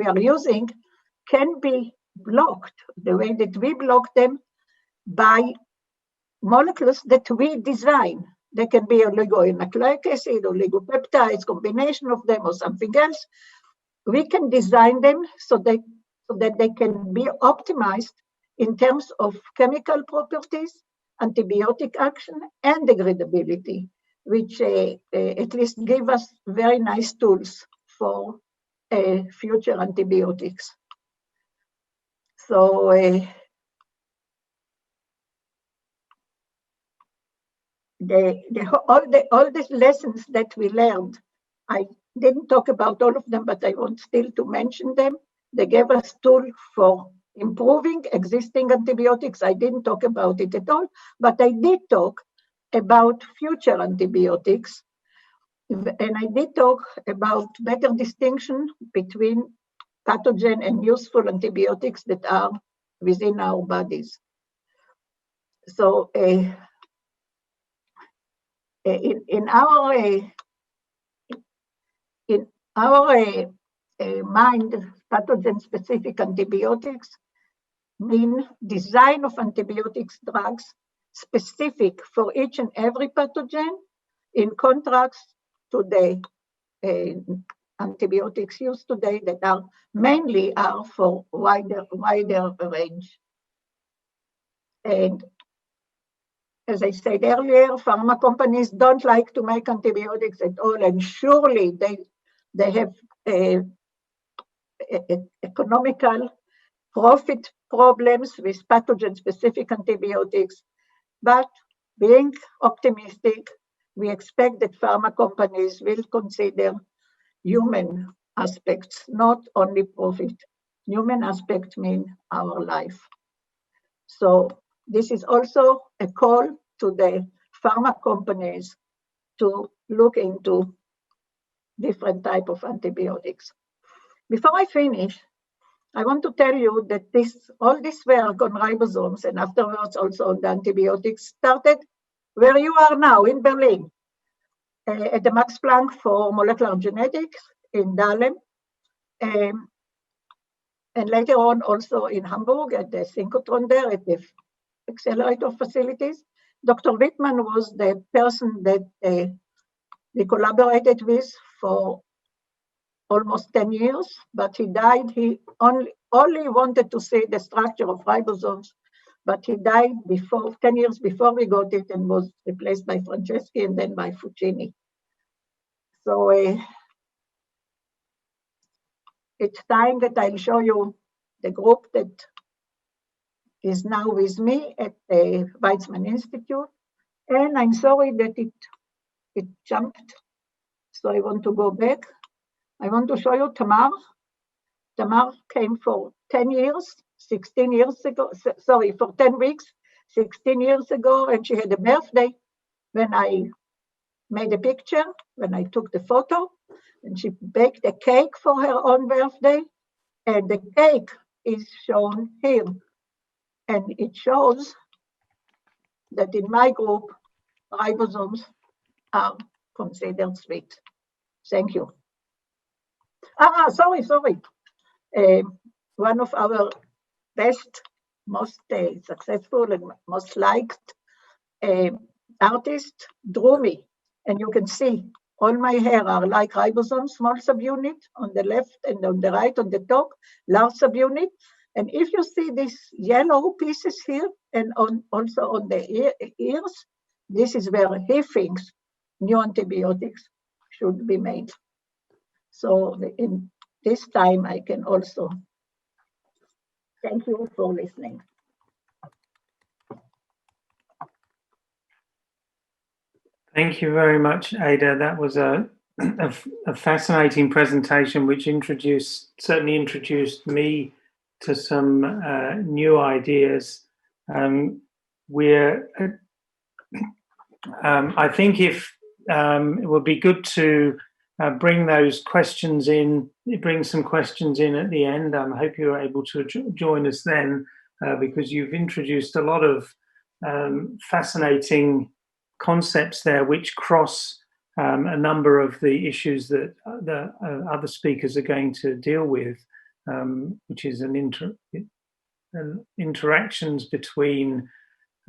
are using can be blocked the way that we block them by molecules that we design. They can be oligonucleic acid, oligopeptides, combination of them, or something else. We can design them so that they can be optimized in terms of chemical properties, antibiotic action, and degradability, which at least give us very nice tools for future antibiotics. So all the lessons that we learned, I didn't talk about all of them, but I want still to mention them. They gave us tools for improving existing antibiotics. I didn't talk about it at all, but I did talk about future antibiotics. And I did talk about better distinction between pathogen and useful antibiotics that are within our bodies. So in our mind, pathogen-specific antibiotics mean design of antibiotics drugs specific for each and every pathogen, in contrast to the antibiotics used today that are mainly for wider range. And as I said earlier, pharma companies don't like to make antibiotics at all, and surely they have economical profit problems with pathogen-specific antibiotics. But being optimistic, we expect that pharma companies will consider human aspects, not only profit. Human aspects mean our life. So this is also a call to the pharma companies to look into different types of antibiotics. Before I finish, I want to tell you that all this work on ribosomes and afterwards also on the antibiotics started where you are now in Berlin, at the Max Planck for Molecular Genetics in Dahlem, and later on also in Hamburg at the synchrotron there at the accelerator facilities. Dr. Wittmann was the person that we collaborated with for almost 10 years, but he died. He only wanted to see the structure of ribosomes, but he died 10 years before we got it, and was replaced by Franceschi and then by Fucini. So it's time that I'll show you the group that is now with me at the Weizmann Institute. And I'm sorry that it jumped, so I want to go back. I want to show you Tamar. Tamar came for 10 years, 16 years ago, sorry, for 10 weeks, 16 years ago, and she had a birthday when I made a picture, when I took the photo, and she baked a cake for her own birthday, and the cake is shown here. And it shows that in my group, ribosomes are considered sweet. Thank you. Sorry. One of our best, most successful and most liked artists drew me. And you can see all my hair are like ribosomes, small subunit on the left and on the right on the top, large subunit. And if you see these yellow pieces here and also on the ears, this is where he thinks new antibiotics should be made. So in this time, I can also thank you for listening. Thank you very much, Ada. That was a fascinating presentation, which certainly introduced me to some new ideas. I think if it would be good to bring those questions in, bring some questions in at the end. I hope you're able to join us then, because you've introduced a lot of fascinating concepts there, which cross a number of the issues that the other speakers are going to deal with, which is interactions between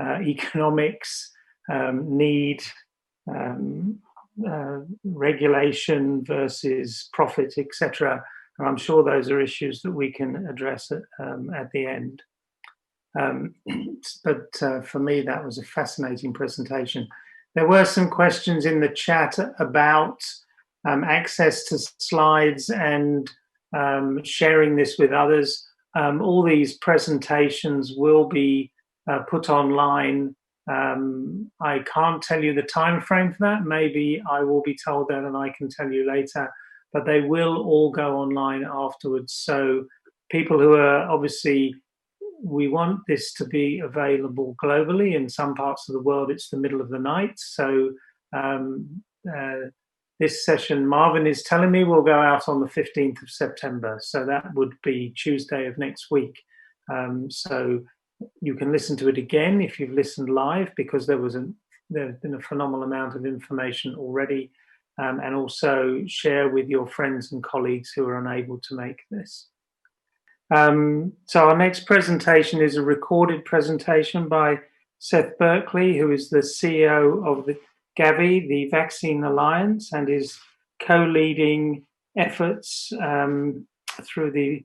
economics, need, regulation versus profit, etc. And I'm sure those are issues that we can address at the end. But for me, that was a fascinating presentation. There were some questions in the chat about access to slides and sharing this with others. All these presentations will be put online. I can't tell you the time frame for that. Maybe I will be told that and I can tell you later, but they will all go online afterwards. So people who are obviously, we want this to be available globally. In some parts of the world, it's the middle of the night. So this session, Marvin is telling me, will go out on the 15th of September. So that would be Tuesday of next week. So you can listen to it again if you've listened live, because there's been a phenomenal amount of information already, and also share with your friends and colleagues who are unable to make this. So our next presentation is a recorded presentation by Seth Berkley, who is the CEO of the Gavi, the Vaccine Alliance, and is co-leading efforts through the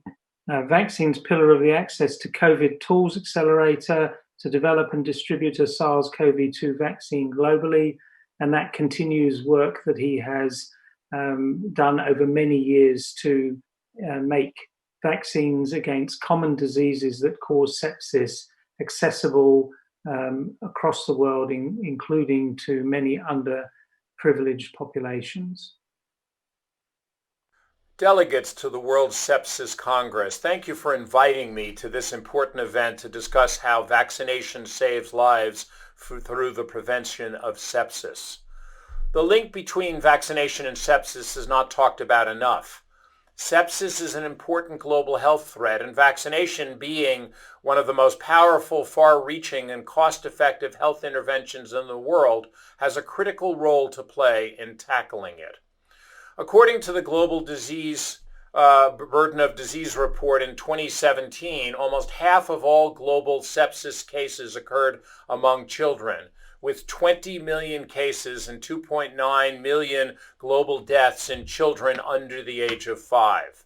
vaccines pillar of the Access to COVID Tools Accelerator to develop and distribute a SARS-CoV-2 vaccine globally. And that continues work that he has done over many years to make vaccines against common diseases that cause sepsis accessible across the world, including to many underprivileged populations. Delegates to the World Sepsis Congress, thank you for inviting me to this important event to discuss how vaccination saves lives through the prevention of sepsis. The link between vaccination and sepsis is not talked about enough. Sepsis is an important global health threat, and vaccination, being one of the most powerful, far-reaching, and cost-effective health interventions in the world, has a critical role to play in tackling it. According to the Global Disease Burden of Disease Report in 2017, almost half of all global sepsis cases occurred among children, with 20 million cases and 2.9 million global deaths in children under the age of 5.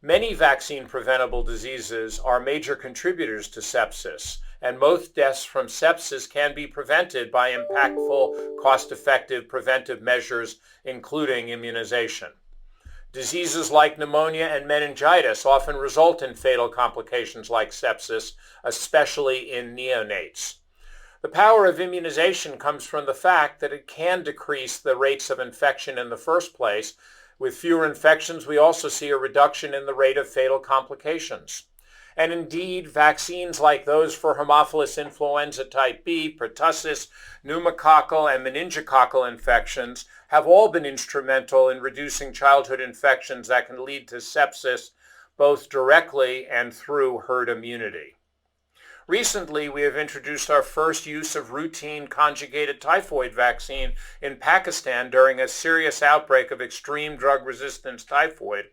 Many vaccine-preventable diseases are major contributors to sepsis, and most deaths from sepsis can be prevented by impactful, cost-effective preventive measures, including immunization. Diseases like pneumonia and meningitis often result in fatal complications like sepsis, especially in neonates. The power of immunization comes from the fact that it can decrease the rates of infection in the first place. With fewer infections, we also see a reduction in the rate of fatal complications. And indeed, vaccines like those for Haemophilus influenza type B, pertussis, pneumococcal, and meningococcal infections have all been instrumental in reducing childhood infections that can lead to sepsis, both directly and through herd immunity. Recently, we have introduced our first use of routine conjugated typhoid vaccine in Pakistan during a serious outbreak of extreme drug-resistant typhoid,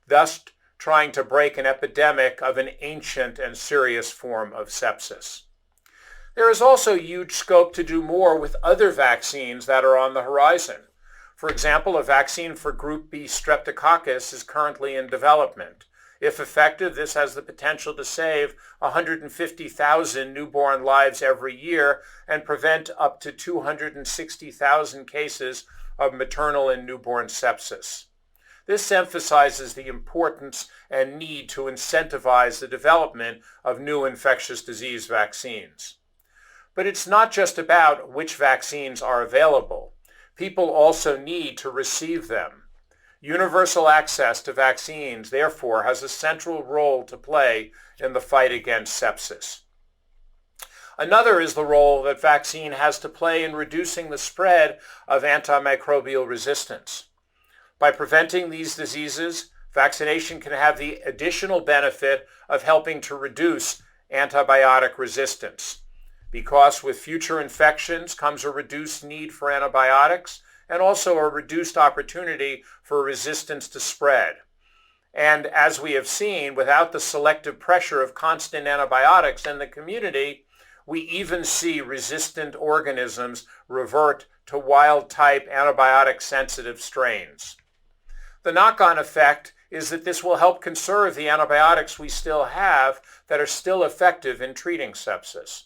thus trying to break an epidemic of an ancient and serious form of sepsis. There is also huge scope to do more with other vaccines that are on the horizon. For example, a vaccine for Group B streptococcus is currently in development. If effective, this has the potential to save 150,000 newborn lives every year and prevent up to 260,000 cases of maternal and newborn sepsis. This emphasizes the importance and need to incentivize the development of new infectious disease vaccines. But it's not just about which vaccines are available. People also need to receive them. Universal access to vaccines, therefore, has a central role to play in the fight against sepsis. Another is the role that vaccine has to play in reducing the spread of antimicrobial resistance. By preventing these diseases, vaccination can have the additional benefit of helping to reduce antibiotic resistance. Because with future infections comes a reduced need for antibiotics and also a reduced opportunity for resistance to spread. And as we have seen, without the selective pressure of constant antibiotics in the community, we even see resistant organisms revert to wild-type antibiotic-sensitive strains. The knock-on effect is that this will help conserve the antibiotics we still have that are still effective in treating sepsis.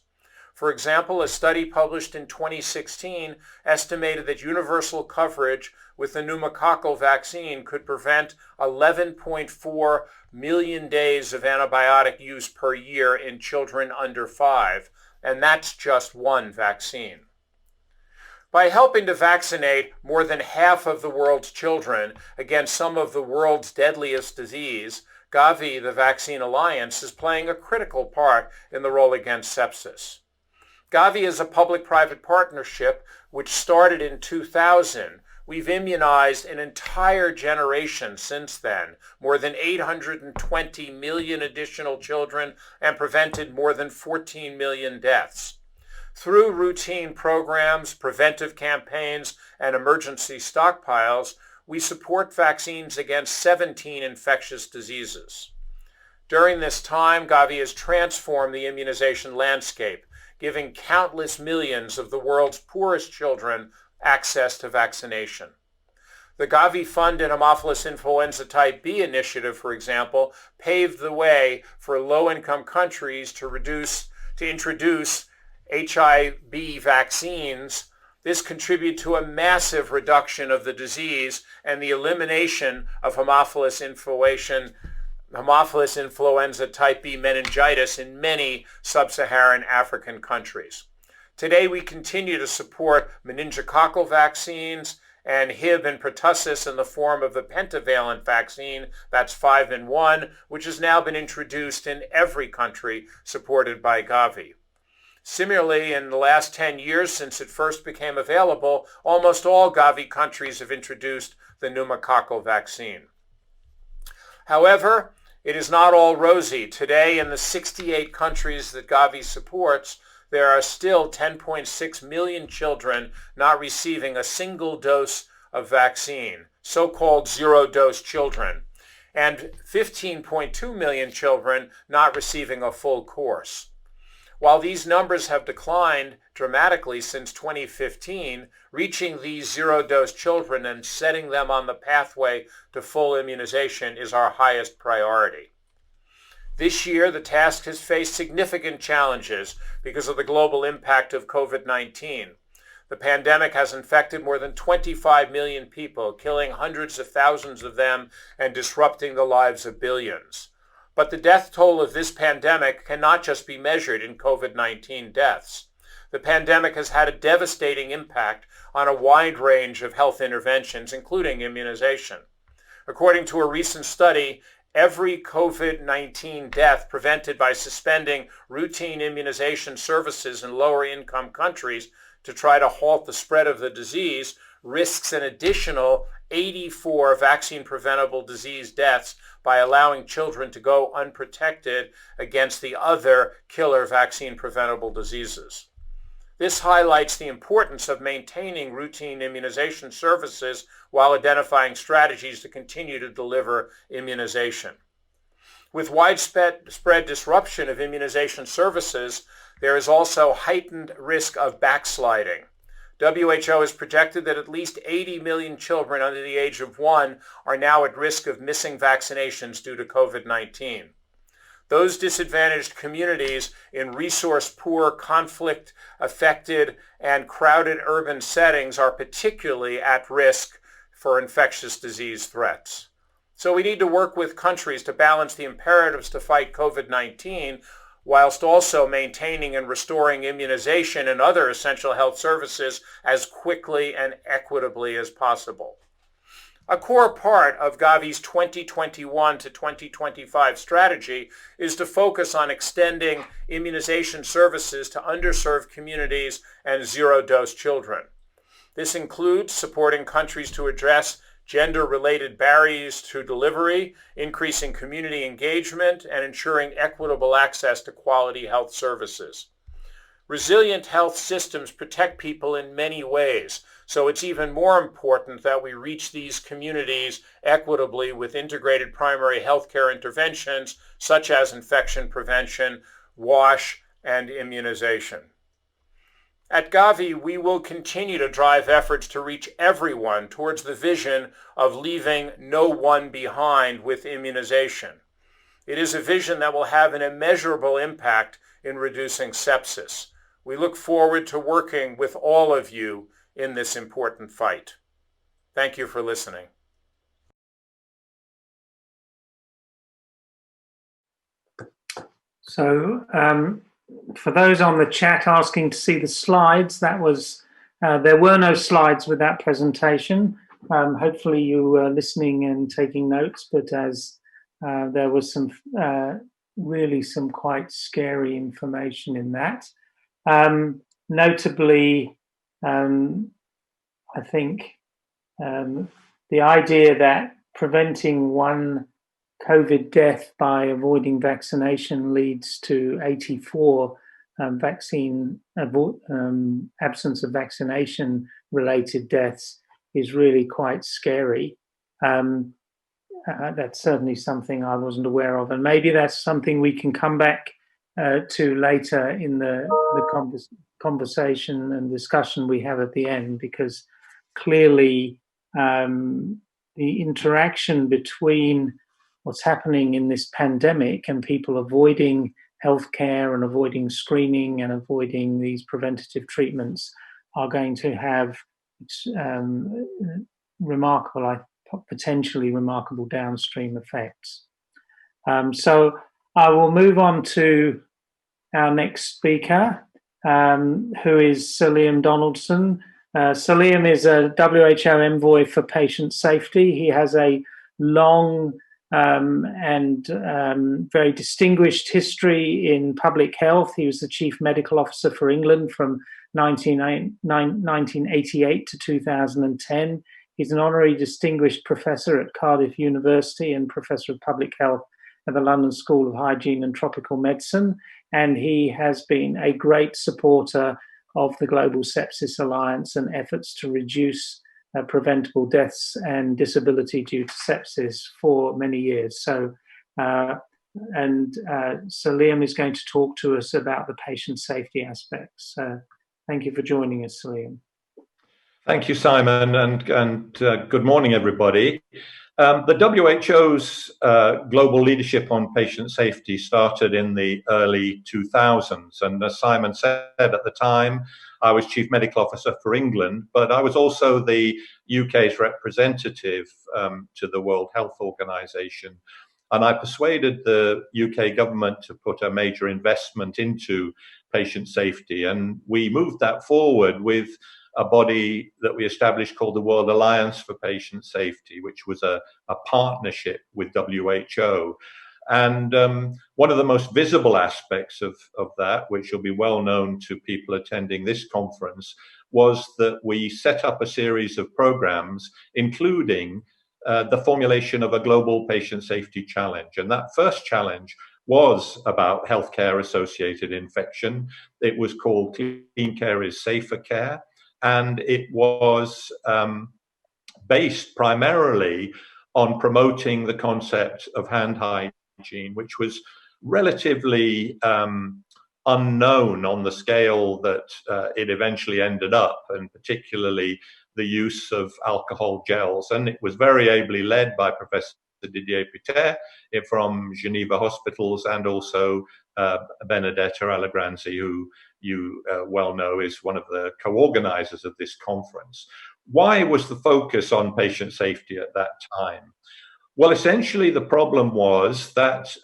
For example, a study published in 2016 estimated that universal coverage with the pneumococcal vaccine could prevent 11.4 million days of antibiotic use per year in children under 5, and that's just one vaccine. By helping to vaccinate more than half of the world's children against some of the world's deadliest disease, Gavi, the Vaccine Alliance, is playing a critical part in the role against sepsis. Gavi is a public-private partnership which started in 2000. We've immunized an entire generation since then, more than 820 million additional children, and prevented more than 14 million deaths. Through routine programs, preventive campaigns, and emergency stockpiles, we support vaccines against 17 infectious diseases. During this time, Gavi has transformed the immunization landscape, giving countless millions of the world's poorest children access to vaccination. The Gavi-funded Haemophilus influenza type B initiative, for example, paved the way for low-income countries to introduce HIV vaccines. This contributed to a massive reduction of the disease and the elimination of Haemophilus influenza type B meningitis in many sub-Saharan African countries. Today, we continue to support meningococcal vaccines and Hib and pertussis in the form of the pentavalent vaccine, that's 5-in-1, which has now been introduced in every country supported by Gavi. Similarly, in the last 10 years since it first became available, almost all Gavi countries have introduced the pneumococcal vaccine. However, it is not all rosy. Today, in the 68 countries that Gavi supports, there are still 10.6 million children not receiving a single dose of vaccine, so-called zero-dose children, and 15.2 million children not receiving a full course. While these numbers have declined dramatically since 2015, reaching these zero-dose children and setting them on the pathway to full immunization is our highest priority. This year, the task has faced significant challenges because of the global impact of COVID-19. The pandemic has infected more than 25 million people, killing hundreds of thousands of them and disrupting the lives of billions. But the death toll of this pandemic cannot just be measured in COVID-19 deaths. The pandemic has had a devastating impact on a wide range of health interventions, including immunization. According to a recent study, every COVID-19 death prevented by suspending routine immunization services in lower-income countries to try to halt the spread of the disease risks an additional 84 vaccine-preventable disease deaths by allowing children to go unprotected against the other killer vaccine-preventable diseases. This highlights the importance of maintaining routine immunization services while identifying strategies to continue to deliver immunization. With widespread disruption of immunization services, there is also heightened risk of backsliding. WHO has projected that at least 80 million children under the age of 1 are now at risk of missing vaccinations due to COVID-19. Those disadvantaged communities in resource-poor, conflict-affected, and crowded urban settings are particularly at risk for infectious disease threats. So we need to work with countries to balance the imperatives to fight COVID-19 whilst also maintaining and restoring immunization and other essential health services as quickly and equitably as possible. A core part of Gavi's 2021 to 2025 strategy is to focus on extending immunization services to underserved communities and zero-dose children. This includes supporting countries to address gender-related barriers to delivery, increasing community engagement, and ensuring equitable access to quality health services. Resilient health systems protect people in many ways, so it's even more important that we reach these communities equitably with integrated primary health care interventions such as infection prevention, WASH, and immunization. At Gavi, we will continue to drive efforts to reach everyone towards the vision of leaving no one behind with immunization. It is a vision that will have an immeasurable impact in reducing sepsis. We look forward to working with all of you in this important fight. Thank you for listening. So for those on the chat asking to see the slides, that was there were no slides with that presentation. Hopefully you were listening and taking notes, but as there was some really some quite scary information in that. Notably, I think the idea that preventing one COVID death by avoiding vaccination leads to 84 absence of vaccination related deaths is really quite scary. That's certainly something I wasn't aware of, and maybe that's something we can come back to later in the conversation and discussion we have at the end, because clearly the interaction between what's happening in this pandemic and people avoiding healthcare and avoiding screening and avoiding these preventative treatments are going to have potentially remarkable downstream effects. So I will move on to our next speaker, who is Sir Liam Donaldson. Sir Liam is a WHO envoy for patient safety. He has a long and very distinguished history in public health. He was the Chief Medical Officer for England from 1988 to 2010. He's an honorary distinguished professor at Cardiff University and professor of public health at the London School of Hygiene and Tropical Medicine. And he has been a great supporter of the Global Sepsis Alliance and efforts to reduce preventable deaths and disability due to sepsis for many years. So, Sir Liam is going to talk to us about the patient safety aspects. Thank you for joining us, Sir Liam. Thank you, Simon, and good morning, everybody. The WHO's global leadership on patient safety started in the early 2000s. And as Simon said at the time, I was Chief Medical Officer for England, but I was also the UK's representative to the World Health Organization. And I persuaded the UK government to put a major investment into patient safety. And we moved that forward with a body that we established called the World Alliance for Patient Safety, which was a partnership with WHO. And one of the most visible aspects of that, which will be well known to people attending this conference, was that we set up a series of programs, including the formulation of a global patient safety challenge. And that first challenge was about healthcare associated infection. It was called Clean Care is Safer Care. And it was based primarily on promoting the concept of hand hygiene, which was relatively unknown on the scale that it eventually ended up, and particularly the use of alcohol gels. And it was very ably led by Professor Didier Piter from Geneva Hospitals, and also Benedetta Allegranzi, who you well know is one of the co-organizers of this conference. Why was the focus on patient safety at that time? Well, essentially the problem was that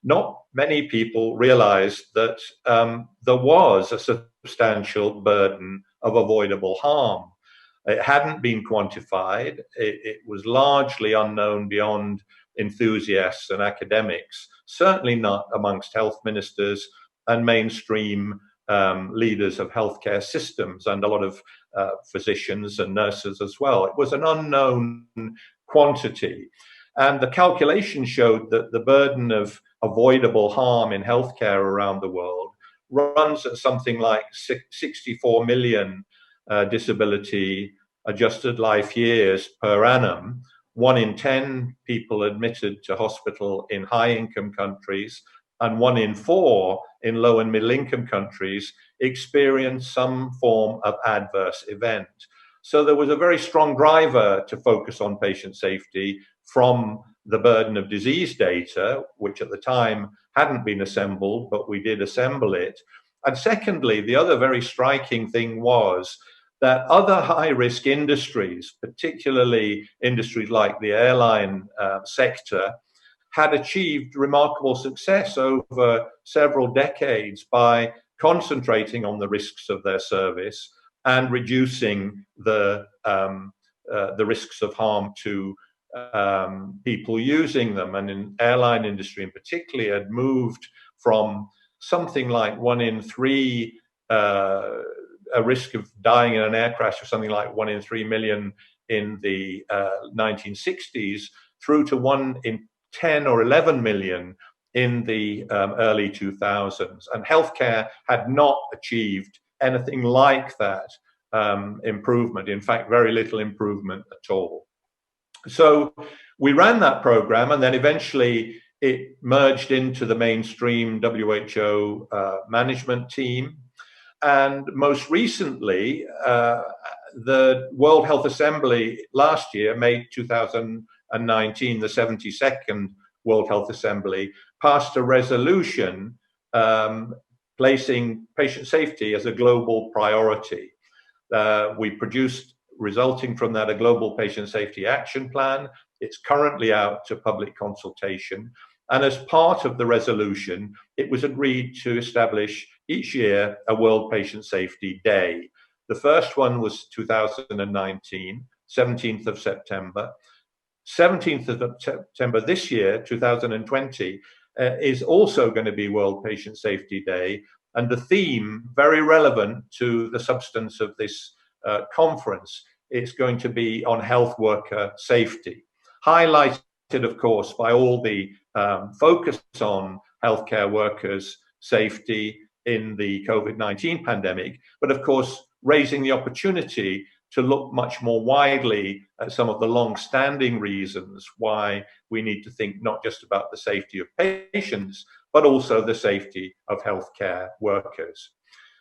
not many people realized that there was a substantial burden of avoidable harm. It hadn't been quantified. It was largely unknown beyond enthusiasts and academics, certainly not amongst health ministers and mainstream leaders of healthcare systems, and a lot of physicians and nurses as well. It was an unknown quantity. And the calculation showed that the burden of avoidable harm in healthcare around the world runs at something like 64 million disability adjusted life years per annum. 1 in 10 people admitted to hospital in high income countries, and 1 in 4 in low and middle income countries experienced some form of adverse event. So there was a very strong driver to focus on patient safety from the burden of disease data, which at the time hadn't been assembled, but we did assemble it. And secondly, the other very striking thing was that other high-risk industries, particularly industries like the airline sector, had achieved remarkable success over several decades by concentrating on the risks of their service and reducing the risks of harm to people using them. And in airline industry in particular had moved from something like 1 in 3, a risk of dying in an air crash of something like 1 in 3 million in the 1960s through to 1 in 10 or 11 million in the early 2000s. And healthcare had not achieved anything like that improvement. In fact, very little improvement at all. So we ran that program, and then eventually it merged into the mainstream WHO management team. And most recently, the World Health Assembly last year, May 2019, the 72nd World Health Assembly, passed a resolution placing patient safety as a global priority. We produced, resulting from that, a global patient safety action plan. It's currently out to public consultation. And as part of the resolution, it was agreed to establish each year a World Patient Safety Day. The first one was 2019, 17th of September. 17th of September this year, 2020, is also going to be World Patient Safety Day. And the theme, very relevant to the substance of this conference, it's going to be on health worker safety, highlighted, of course, by all the focus on healthcare workers' safety in the COVID-19 pandemic, but of course, raising the opportunity to look much more widely at some of the long-standing reasons why we need to think not just about the safety of patients, but also the safety of healthcare workers.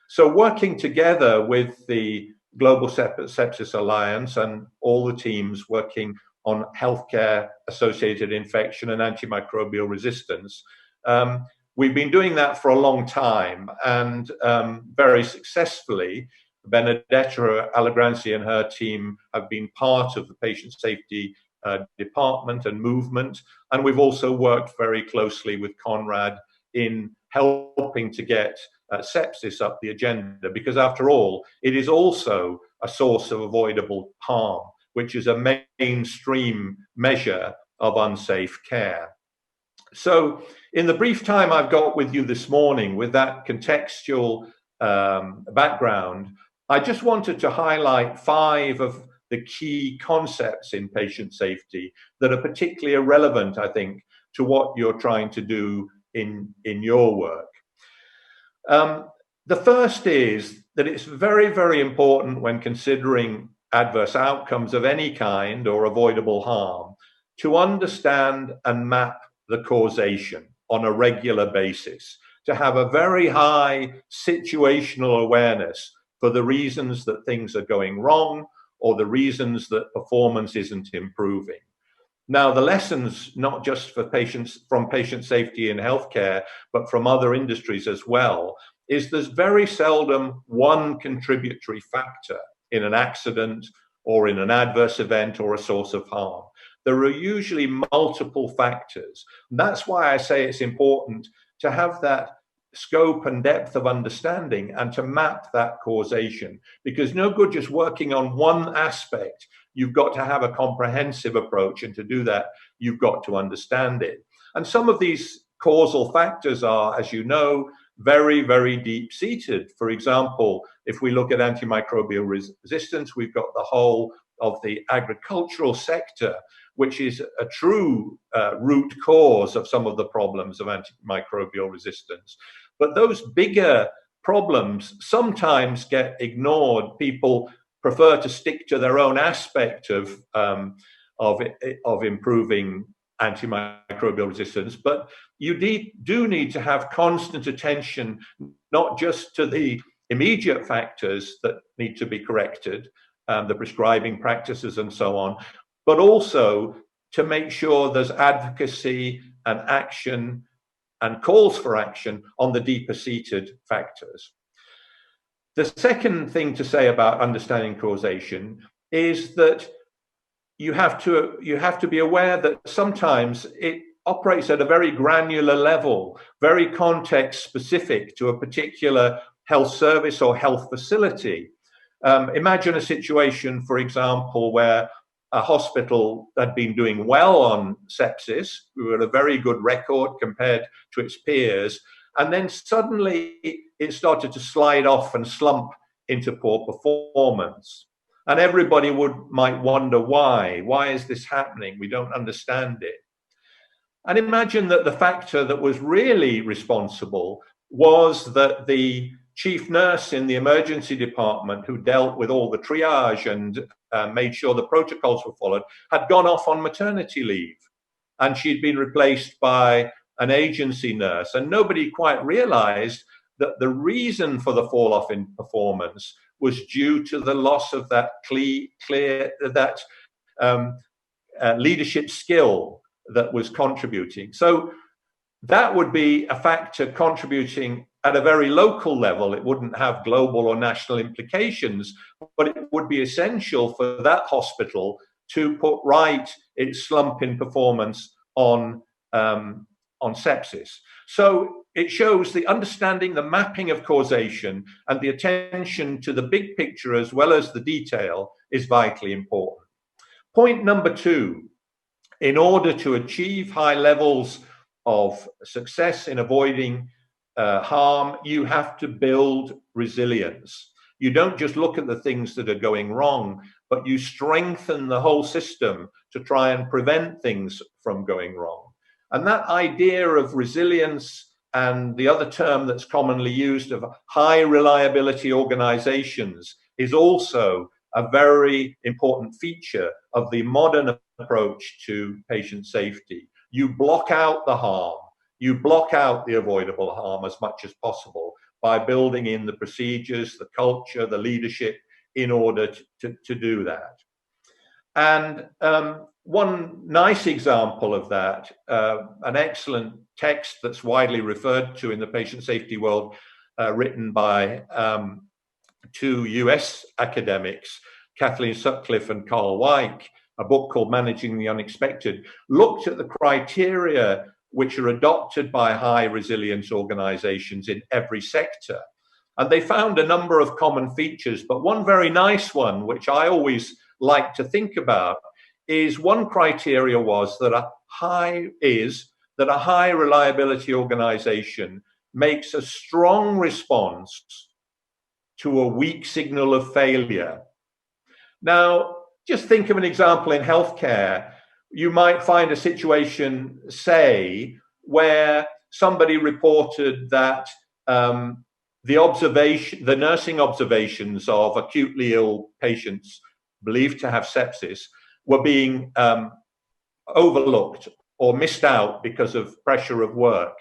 So working together with the Global Sepsis Alliance and all the teams working on healthcare-associated infection and antimicrobial resistance, we've been doing that for a long time and very successfully. Benedetta Allegranzi and her team have been part of the patient safety department and movement. And we've also worked very closely with Conrad in helping to get sepsis up the agenda, because after all, it is also a source of avoidable harm, which is a mainstream measure of unsafe care. So in the brief time I've got with you this morning, with that contextual background, I just wanted to highlight 5 of the key concepts in patient safety that are particularly relevant, I think, to what you're trying to do in your work. The first is that it's very, very important when considering adverse outcomes of any kind or avoidable harm to understand and map the causation on a regular basis, to have a very high situational awareness for the reasons that things are going wrong or the reasons that performance isn't improving. Now, the lessons, not just for patients from patient safety in healthcare, but from other industries as well, is there's very seldom one contributory factor in an accident or in an adverse event or a source of harm. There are usually multiple factors. And that's why I say it's important to have that scope and depth of understanding and to map that causation, because no good just working on one aspect. You've got to have a comprehensive approach, and to do that, you've got to understand it. And some of these causal factors are, as you know, very, very deep-seated. For example, if we look at antimicrobial resistance, we've got the whole of the agricultural sector, which is a true root cause of some of the problems of antimicrobial resistance. But those bigger problems sometimes get ignored. People prefer to stick to their own aspect of improving antimicrobial resistance, but you do need to have constant attention, not just to the immediate factors that need to be corrected, the prescribing practices and so on, but also to make sure there's advocacy and action and calls for action on the deeper seated factors. The second thing to say about understanding causation is that you have to be aware that sometimes it operates at a very granular level, very context specific to a particular health service or health facility. Imagine a situation, for example, where a hospital had been doing well on sepsis, we had a very good record compared to its peers, and then suddenly it started to slide off and slump into poor performance. And everybody might wonder why. Why is this happening? We don't understand it. And imagine that the factor that was really responsible was that the chief nurse in the emergency department, who dealt with all the triage and made sure the protocols were followed, had gone off on maternity leave. And she'd been replaced by an agency nurse. And nobody quite realized that the reason for the fall off in performance was due to the loss of that leadership skill that was contributing. So that would be a factor contributing at a very local level. It wouldn't have global or national implications, but it would be essential for that hospital to put right its slump in performance on sepsis. So it shows the understanding, the mapping of causation, and the attention to the big picture as well as the detail is vitally important. Point number 2, in order to achieve high levels of success in avoiding harm, you have to build resilience. You don't just look at the things that are going wrong, but you strengthen the whole system to try and prevent things from going wrong. And that idea of resilience, and the other term that's commonly used of high reliability organizations, is also a very important feature of the modern approach to patient safety. You block out the harm, you block out the avoidable harm as much as possible by building in the procedures, the culture, the leadership in order to do that. And one nice example of that, an excellent text that's widely referred to in the patient safety world, written by 2 US academics, Kathleen Sutcliffe and Carl Weick, a book called Managing the Unexpected, looked at the criteria which are adopted by high resilience organizations in every sector. And they found a number of common features, but one very nice one, which I always like to think about, is one criteria was that a high reliability organization makes a strong response to a weak signal of failure. Now, just think of an example in healthcare. You might find a situation, say, where somebody reported that the nursing observations of acutely ill patients believed to have sepsis were being overlooked or missed out because of pressure of work.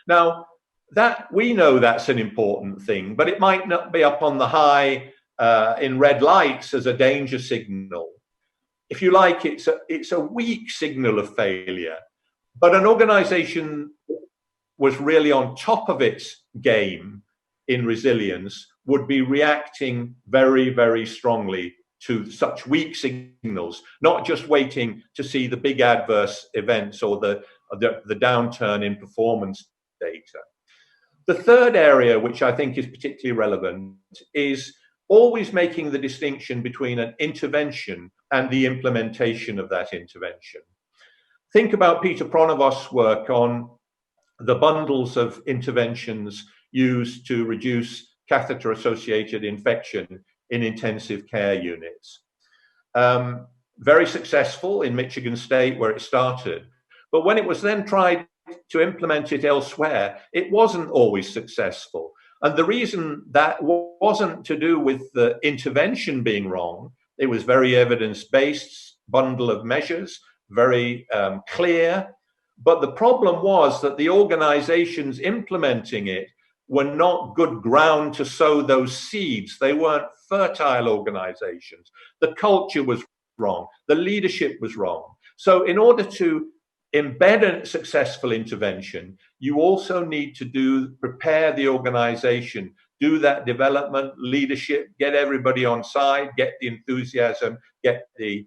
Now, that we know that's an important thing, but it might not be up on the high in red lights as a danger signal. If you like, it's a weak signal of failure, but an organization was really on top of its game in resilience would be reacting very, very strongly to such weak signals, not just waiting to see the big adverse events or the downturn in performance data. The third area, which I think is particularly relevant, is always making the distinction between an intervention and the implementation of that intervention. Think about Peter Pronovost's work on the bundles of interventions used to reduce catheter-associated infection in intensive care units. Very successful in Michigan State, where it started. But when it was then tried to implement it elsewhere, it wasn't always successful. And the reason that wasn't to do with the intervention being wrong. It was very evidence-based bundle of measures, very clear. But the problem was that the organizations implementing it were not good ground to sow those seeds. They weren't fertile organizations. The culture was wrong. The leadership was wrong. So in order to embed a successful intervention, you also need to prepare the organization, do that development, leadership, get everybody on side, get the enthusiasm, get the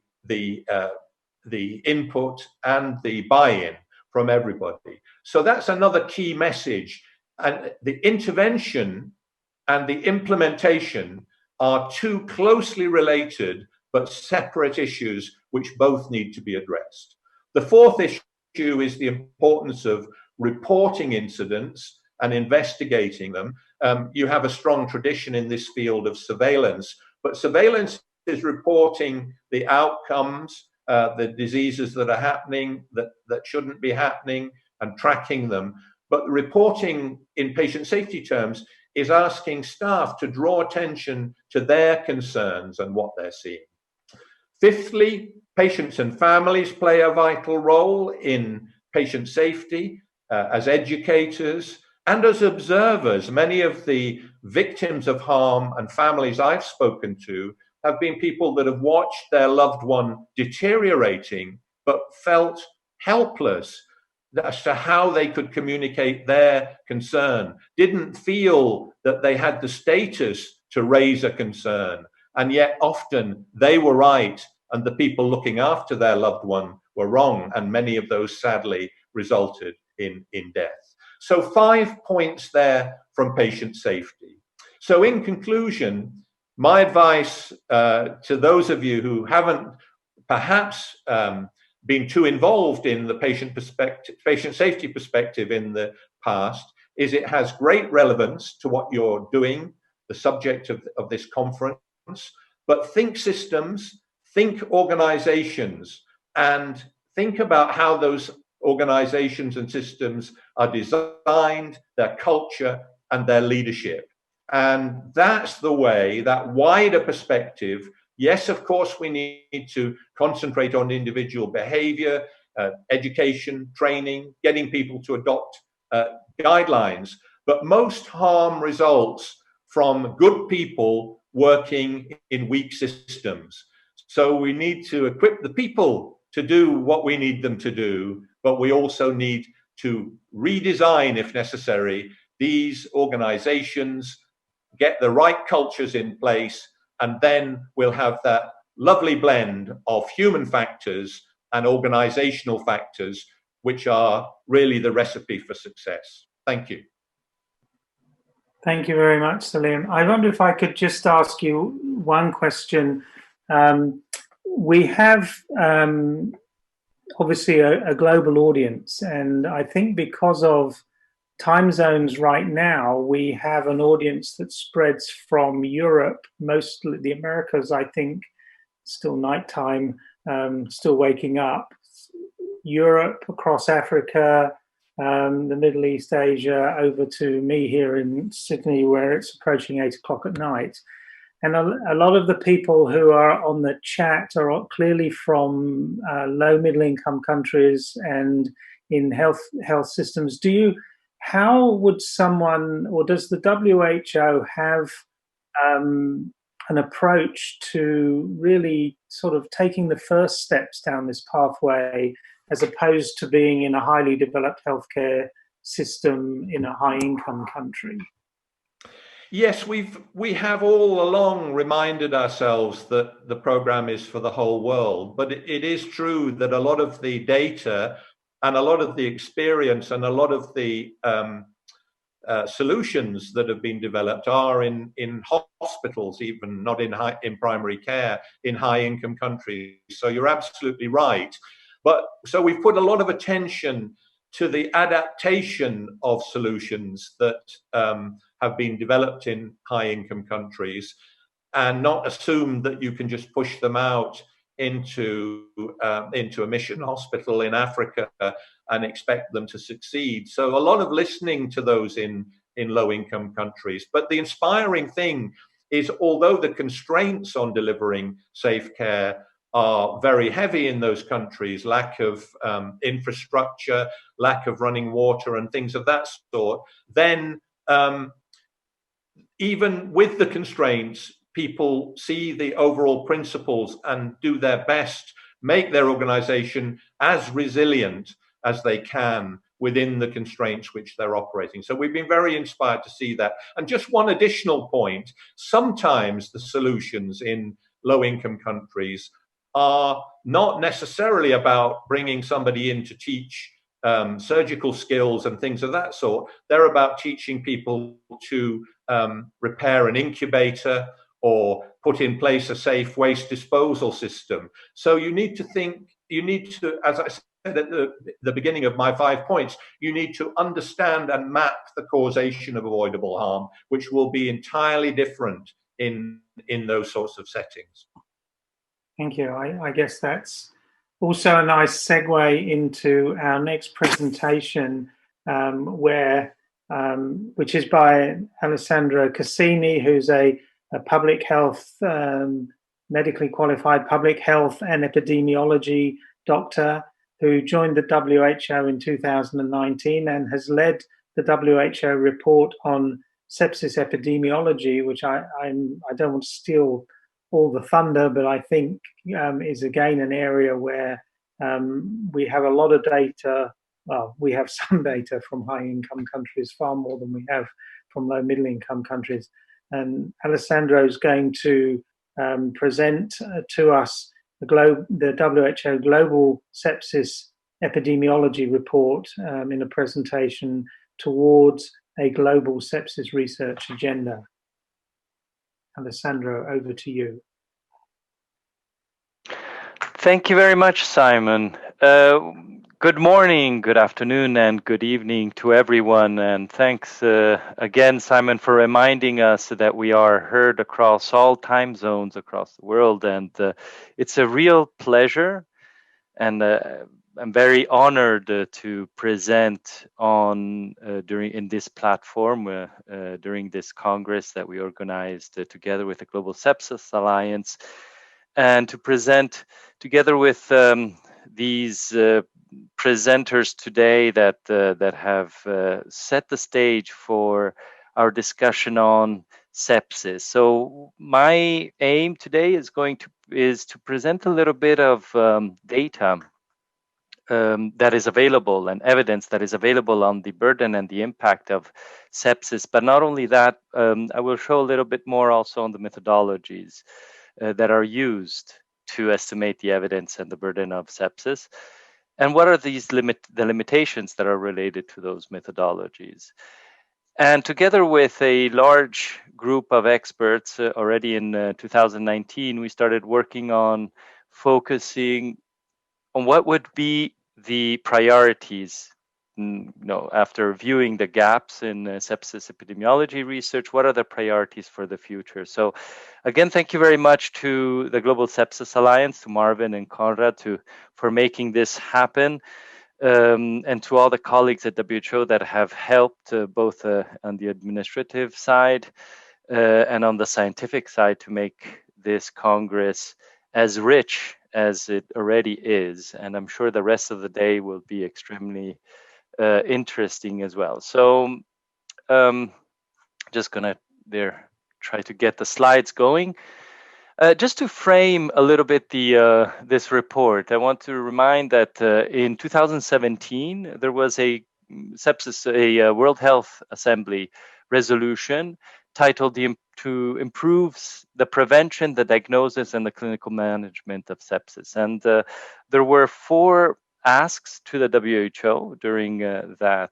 input and the buy-in from everybody. So that's another key message. And the intervention and the implementation are two closely related but separate issues which both need to be addressed. The fourth issue is the importance of reporting incidents and investigating them. You have a strong tradition in this field of surveillance, but surveillance is reporting the outcomes, the diseases that are happening, that shouldn't be happening, and tracking them. But reporting in patient safety terms is asking staff to draw attention to their concerns and what they're seeing. Fifthly, patients and families play a vital role in patient safety as educators and as observers. Many of the victims of harm and families I've spoken to have been people that have watched their loved one deteriorating but felt helpless as to how they could communicate their concern, didn't feel that they had the status to raise a concern, and yet often they were right and the people looking after their loved one were wrong, and many of those sadly resulted in death. So 5 points there from patient safety. So in conclusion, my advice to those of you who haven't perhaps been too involved in the patient safety perspective in the past is it has great relevance to what you're doing, the subject of this conference, but think systems, think organizations, and think about how those organizations and systems are designed, their culture, and their leadership. And that's the way, that wider perspective. Yes, of course, we need to concentrate on individual behavior, education, training, getting people to adopt guidelines. But most harm results from good people working in weak systems. So we need to equip the people to do what we need them to do, but we also need to redesign, if necessary, these organizations, get the right cultures in place, and then we'll have that lovely blend of human factors and organizational factors, which are really the recipe for success. Thank you. Thank you very much, Salim. I wonder if I could just ask you one question. We have obviously a global audience, and I think because of time zones right now, we have an audience that spreads from Europe, mostly the Americas, I think, still nighttime, still waking up, Europe, across Africa, the Middle East, Asia, over to me here in Sydney, where it's approaching 8 o'clock at night. And a lot of the people who are on the chat are clearly from low middle income countries and in health systems. How would someone, or does the WHO have an approach to really sort of taking the first steps down this pathway, as opposed to being in a highly developed healthcare system in a high-income country? Yes, we have all along reminded ourselves that the program is for the whole world, but it is true that a lot of the data and a lot of the experience and a lot of the solutions that have been developed are in hospitals, even not in primary care, in high-income countries. So you're absolutely right. But so we've put a lot of attention to the adaptation of solutions that have been developed in high-income countries, and not assume that you can just push them out into a mission hospital in Africa and expect them to succeed. So a lot of listening to those in low-income countries. But the inspiring thing is, although the constraints on delivering safe care are very heavy in those countries, lack of infrastructure, lack of running water and things of that sort, then even with the constraints, people see the overall principles and do their best, make their organization as resilient as they can within the constraints which they're operating. So we've been very inspired to see that. And just one additional point, sometimes the solutions in low-income countries are not necessarily about bringing somebody in to teach surgical skills and things of that sort. They're about teaching people to repair an incubator or put in place a safe waste disposal system. So you need to, as I said at the beginning of my 5 points, you need to understand and map the causation of avoidable harm, which will be entirely different in those sorts of settings. Thank you. I guess that's also a nice segue into our next presentation, which is by Alessandro Cassini, who's a public health, medically qualified public health and epidemiology doctor who joined the WHO in 2019 and has led the WHO report on sepsis epidemiology, which I don't want to steal all the thunder, but I think is again an area where we have a lot of data. Well, we have some data from high-income countries, far more than we have from low-middle-income countries. And Alessandro is going to present to us the WHO Global Sepsis Epidemiology Report in a presentation towards a global sepsis research agenda. Alessandro, over to you. Thank you very much, Simon. Good morning, good afternoon, and good evening to everyone. And thanks again, Simon, for reminding us that we are heard across all time zones across the world. And it's a real pleasure, and I'm very honored to present in this platform during this Congress that we organized together with the Global Sepsis Alliance, and to present together with these presenters today that have set the stage for our discussion on sepsis. So my aim today is to present a little bit of data that is available and evidence that is available on the burden and the impact of sepsis. But not only that, I will show a little bit more also on the methodologies that are used to estimate the evidence and the burden of sepsis. And what are the limitations that are related to those methodologies? And together with a large group of experts already in 2019, we started working on focusing on what would be the priorities. After viewing the gaps in sepsis epidemiology research, what are the priorities for the future? So again, thank you very much to the Global Sepsis Alliance, to Marvin and Conrad for making this happen, and to all the colleagues at WHO that have helped both on the administrative side and on the scientific side to make this Congress as rich as it already is. And I'm sure the rest of the day will be extremely interesting as well. So just gonna try to get the slides going. Just to frame a little bit this report, I want to remind that in 2017 there was a World Health Assembly resolution titled to improve the prevention, the diagnosis, and the clinical management of sepsis. And there were 4 asks to the WHO during that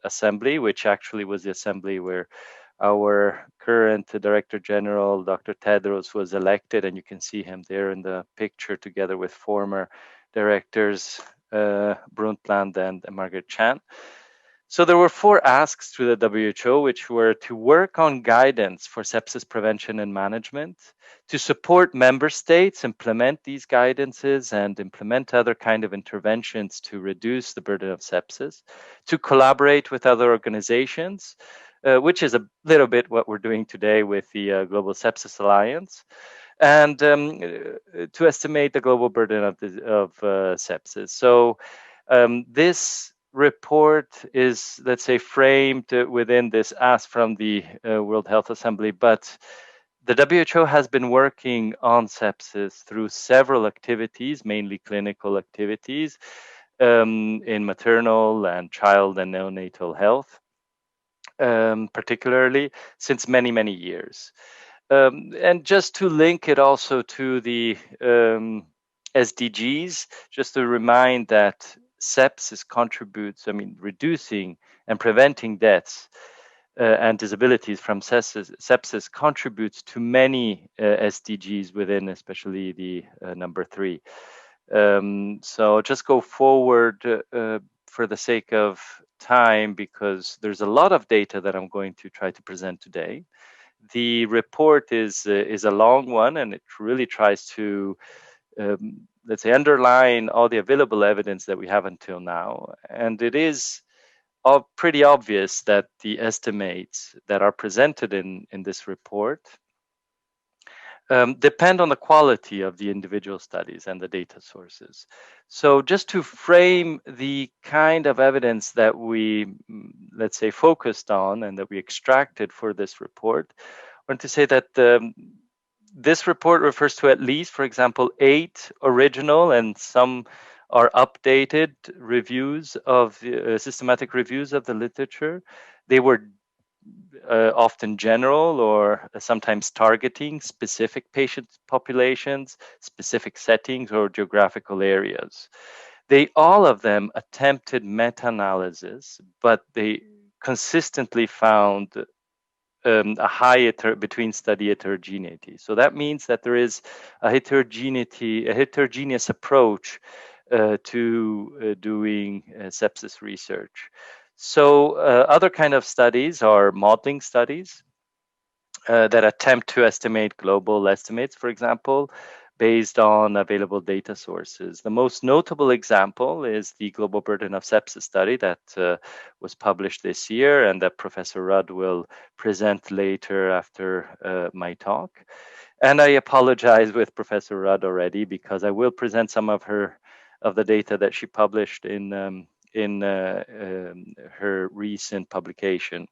assembly, which actually was the assembly where our current Director General, Dr. Tedros, was elected, and you can see him there in the picture together with former directors Brundtland and Margaret Chan. So there were 4 asks to the WHO, which were to work on guidance for sepsis prevention and management, to support member states implement these guidances and implement other kind of interventions to reduce the burden of sepsis, to collaborate with other organizations, which is a little bit what we're doing today with the Global Sepsis Alliance, and to estimate the global burden of sepsis. So this report is, let's say, framed within this ask from the World Health Assembly, but the WHO has been working on sepsis through several activities, mainly clinical activities, in maternal and child and neonatal health, particularly since many, many years. And just to link it also to the SDGs, just to remind that sepsis contributes, reducing and preventing deaths and disabilities from sepsis contributes to many SDGs within, especially the number 3. So just go forward for the sake of time, because there's a lot of data that I'm going to try to present today. The report is a long one, and it really tries to, let's say, underline all the available evidence that we have until now. And it is pretty obvious that the estimates that are presented in this report depend on the quality of the individual studies and the data sources. So just to frame the kind of evidence that we, let's say, focused on and that we extracted for this report, I want to say that this report refers to at least, for example, 8 original and some are updated reviews of systematic reviews of the literature. They were often general or sometimes targeting specific patient populations, specific settings, or geographical areas. All of them attempted meta-analysis, but they consistently found a high between study heterogeneity. So that means that there is a heterogeneous approach to doing sepsis research. So other kind of studies are modeling studies that attempt to estimate global estimates, for example, based on available data sources. The most notable example is the Global Burden of Sepsis study that was published this year and that Professor Rudd will present later after my talk. And I apologize with Professor Rudd already, because I will present some of the data that she published in her recent publication.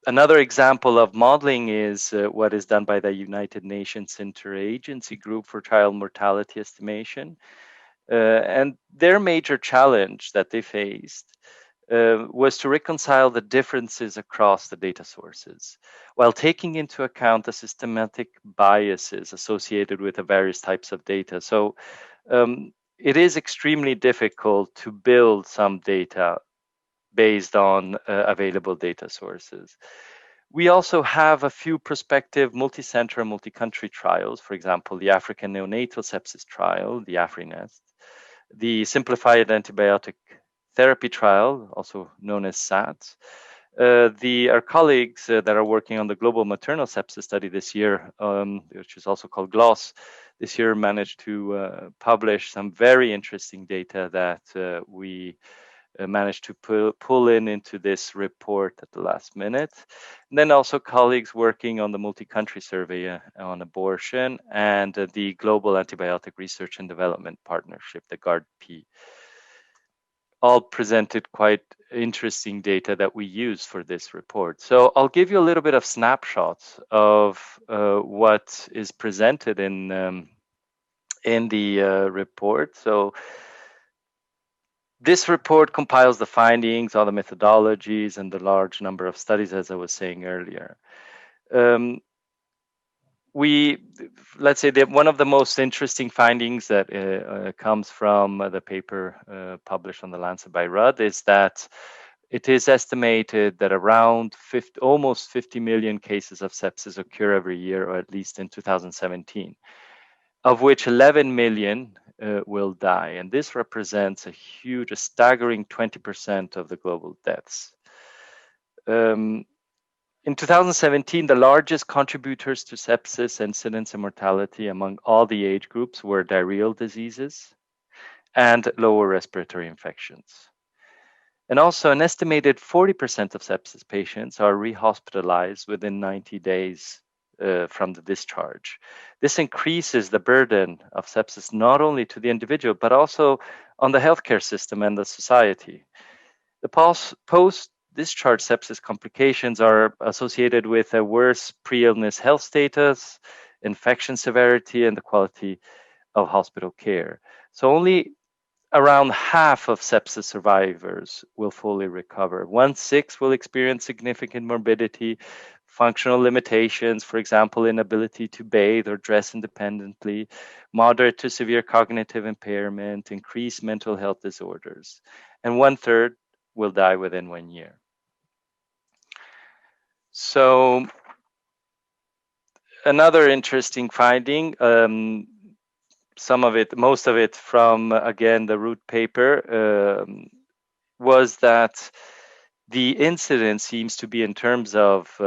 Another example of modeling is what is done by the United Nations Interagency Group for Child Mortality Estimation. And their major challenge that they faced was to reconcile the differences across the data sources, while taking into account the systematic biases associated with the various types of data. So it is extremely difficult to build some data based on available data sources. We also have a few prospective multi-center and multi-country trials, for example, the African neonatal sepsis trial, the AfriNest, the Simplified Antibiotic Therapy Trial, also known as SATS. Our colleagues that are working on the Global Maternal Sepsis Study this year, which is also called GLOSS, this year managed to publish some very interesting data that we managed to pull into this report at the last minute. And then also colleagues working on the multi-country survey on abortion and the Global Antibiotic Research and Development Partnership, the GARD-P. All presented quite interesting data that we use for this report. So I'll give you a little bit of snapshots of what is presented in the report. So this report compiles the findings, all the methodologies, and the large number of studies, as I was saying earlier. Let's say that one of the most interesting findings that comes from the paper published on The Lancet by Rudd is that it is estimated that around almost 50 million cases of sepsis occur every year, or at least in 2017, of which 11 million will die. And this represents a staggering 20% of the global deaths. In 2017, the largest contributors to sepsis incidence and mortality among all the age groups were diarrheal diseases and lower respiratory infections. And also an estimated 40% of sepsis patients are rehospitalized within 90 days from the discharge. This increases the burden of sepsis not only to the individual, but also on the healthcare system and the society. The post-discharge sepsis complications are associated with a worse pre-illness health status, infection severity, and the quality of hospital care. So only around half of sepsis survivors will fully recover. 1/6 will experience significant morbidity, functional limitations, for example, inability to bathe or dress independently, moderate to severe cognitive impairment, increased mental health disorders, and 1/3 will die within 1 year. So another interesting finding, most of it from, again, the Root paper, was that the incidence seems to be, in terms of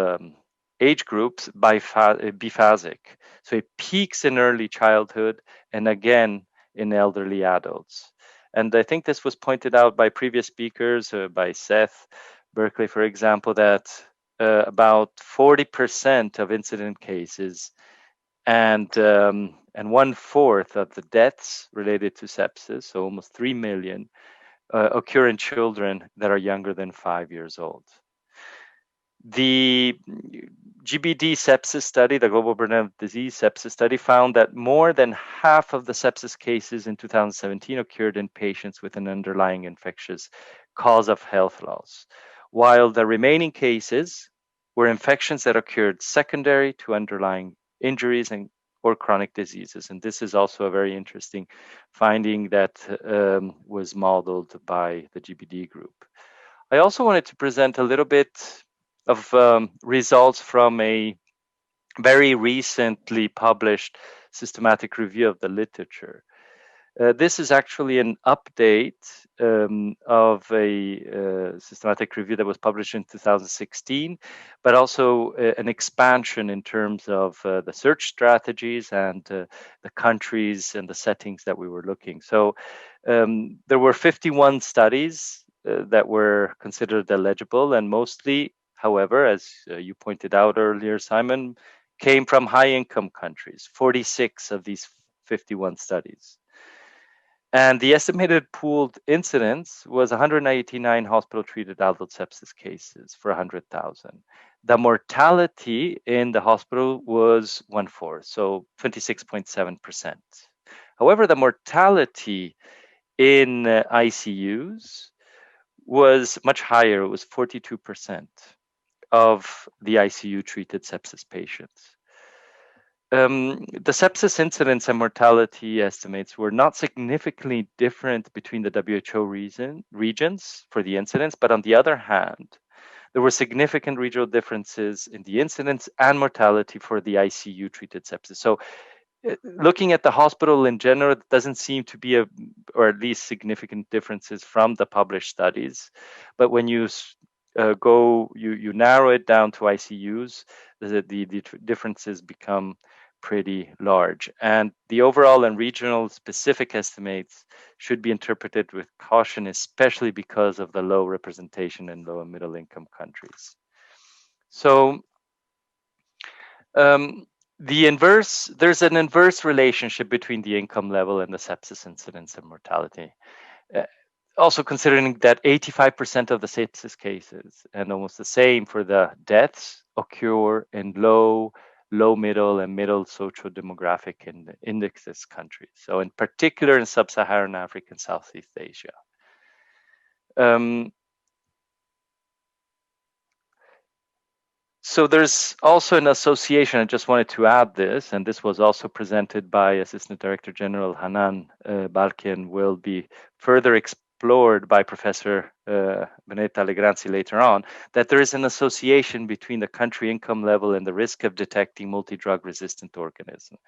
age groups, biphasic. So it peaks in early childhood and again in elderly adults. And I think this was pointed out by previous speakers, by Seth, Berkley, for example, that about 40% of incident cases and 1/4 of the deaths related to sepsis, so almost 3 million, occur in children that are younger than 5 years old. The GBD sepsis study, the Global Burden of Disease sepsis study, found that more than half of the sepsis cases in 2017 occurred in patients with an underlying infectious cause of health loss, while the remaining cases were infections that occurred secondary to underlying injuries or chronic diseases. And this is also a very interesting finding that was modeled by the GBD group. I also wanted to present a little bit of results from a very recently published systematic review of the literature. This is actually an update of a systematic review that was published in 2016, but also an expansion in terms of the search strategies and the countries and the settings that we were looking. So there were 51 studies that were considered eligible, and mostly, however, as you pointed out earlier, Simon, came from high-income countries, 46 of these 51 studies. And the estimated pooled incidence was 189 hospital-treated adult sepsis cases for 100,000. The mortality in the hospital was 1/4, so 26.7%. However, the mortality in ICUs was much higher. It was 42% of the ICU-treated sepsis patients. The sepsis incidence and mortality estimates were not significantly different between the WHO regions for the incidence, but on the other hand, there were significant regional differences in the incidence and mortality for the ICU-treated sepsis. So looking at the hospital in general, it doesn't seem to be or at least significant differences from the published studies. But when you you narrow it down to ICUs, the differences become pretty large. And the overall and regional specific estimates should be interpreted with caution, especially because of the low representation in low and middle income countries. So there's an inverse relationship between the income level and the sepsis incidence and mortality. Also considering that 85% of the sepsis cases and almost the same for the deaths occur in low, middle, and middle socio-demographic indexes countries. So in particular in sub-Saharan Africa and Southeast Asia. So there's also an association, I just wanted to add this, and this was also presented by Assistant Director General Hanan Balkhy and will be further explored by Professor Benedetta Legranzi later on, that there is an association between the country income level and the risk of detecting multi-drug resistant organisms.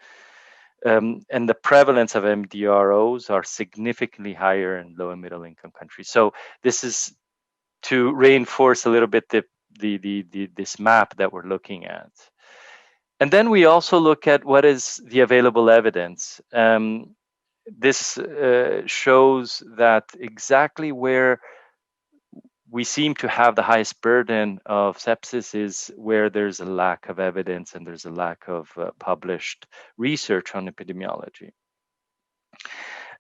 And the prevalence of MDROs are significantly higher in low and middle income countries. So this is to reinforce a little bit this map that we're looking at. And then we also look at what is the available evidence. This shows that exactly where we seem to have the highest burden of sepsis is where there's a lack of evidence and there's a lack of published research on epidemiology.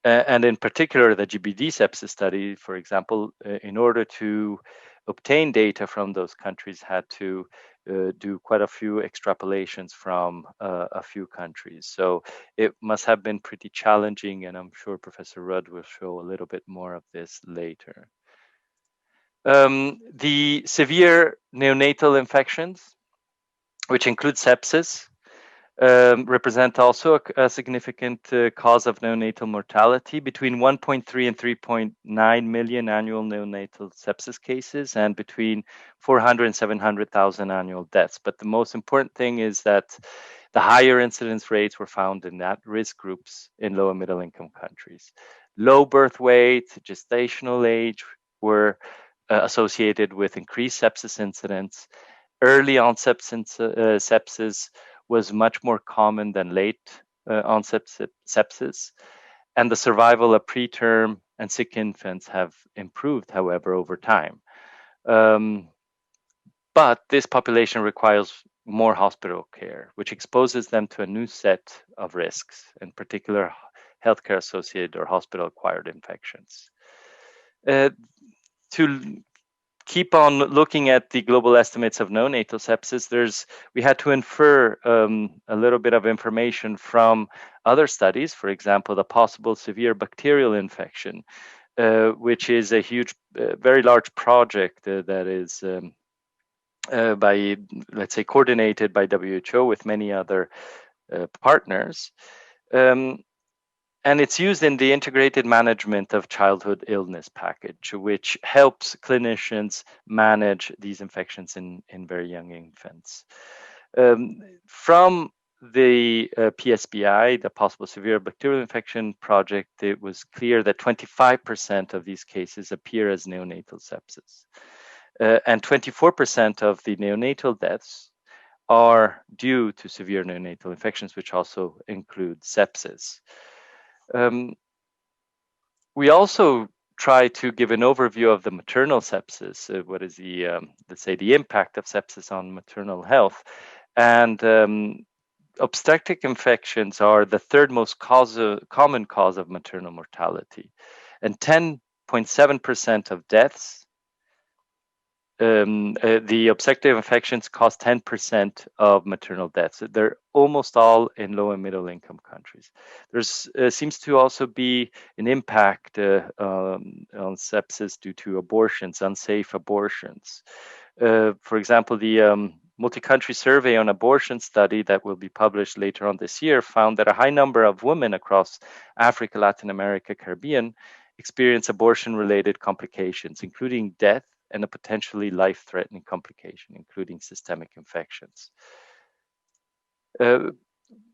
And in particular, the GBD sepsis study, for example, in order to obtain data from those countries, had to do quite a few extrapolations from a few countries. So it must have been pretty challenging, and I'm sure Professor Rudd will show a little bit more of this later. The severe neonatal infections, which include sepsis, represent also a significant cause of neonatal mortality, between 1.3 and 3.9 million annual neonatal sepsis cases, and between 400 and 700,000 annual deaths. But the most important thing is that the higher incidence rates were found in at-risk groups in low and middle-income countries. Low birth weight, gestational age were associated with increased sepsis incidence. Early onset sepsis was much more common than late onset sepsis, and the survival of preterm and sick infants have improved, however, over time. But this population requires more hospital care, which exposes them to a new set of risks, in particular healthcare associated or hospital acquired infections. To keep on looking at the global estimates of neonatal sepsis, we had to infer a little bit of information from other studies. For example, the possible severe bacterial infection, which is a huge, very large project that is by, let's say, coordinated by WHO with many other partners. And it's used in the integrated management of childhood illness package, which helps clinicians manage these infections in very young infants. From the PSBI, the Possible Severe Bacterial Infection Project, it was clear that 25% of these cases appear as neonatal sepsis. And 24% of the neonatal deaths are due to severe neonatal infections, which also include sepsis. We also try to give an overview of the maternal sepsis. What is the, let's say, the impact of sepsis on maternal health? And obstetric infections are the third most common cause of maternal mortality, and 10.7% of deaths. The obstetric infections cause 10% of maternal deaths. They're almost all in low and middle income countries. There seems to also be an impact on sepsis due to abortions, unsafe abortions. For example, the multi-country survey on abortion study that will be published later on this year found that a high number of women across Africa, Latin America, Caribbean experience abortion-related complications, including death and a potentially life-threatening complication, including systemic infections.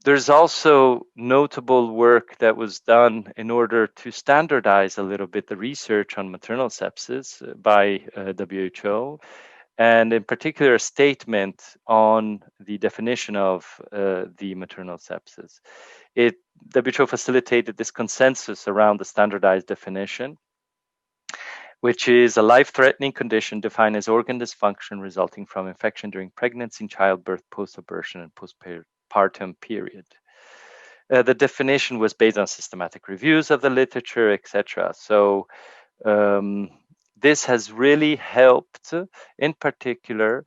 There's also notable work that was done in order to standardize a little bit the research on maternal sepsis by WHO, and in particular a statement on the definition of the maternal sepsis. WHO facilitated this consensus around the standardized definition, which is a life-threatening condition defined as organ dysfunction resulting from infection during pregnancy, childbirth, post-abortion, and postpartum period. The definition was based on systematic reviews of the literature, etc. So this has really helped, in particular,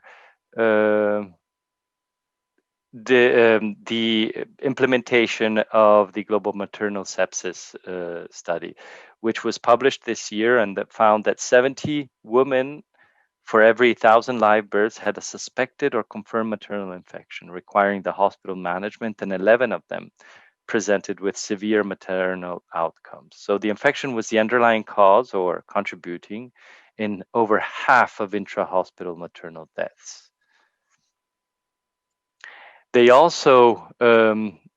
the implementation of the global maternal sepsis study, which was published this year, and that found that 70 women for every 1,000 live births had a suspected or confirmed maternal infection requiring the hospital management, and 11 of them presented with severe maternal outcomes. So the infection was the underlying cause or contributing in over half of intra-hospital maternal deaths. They also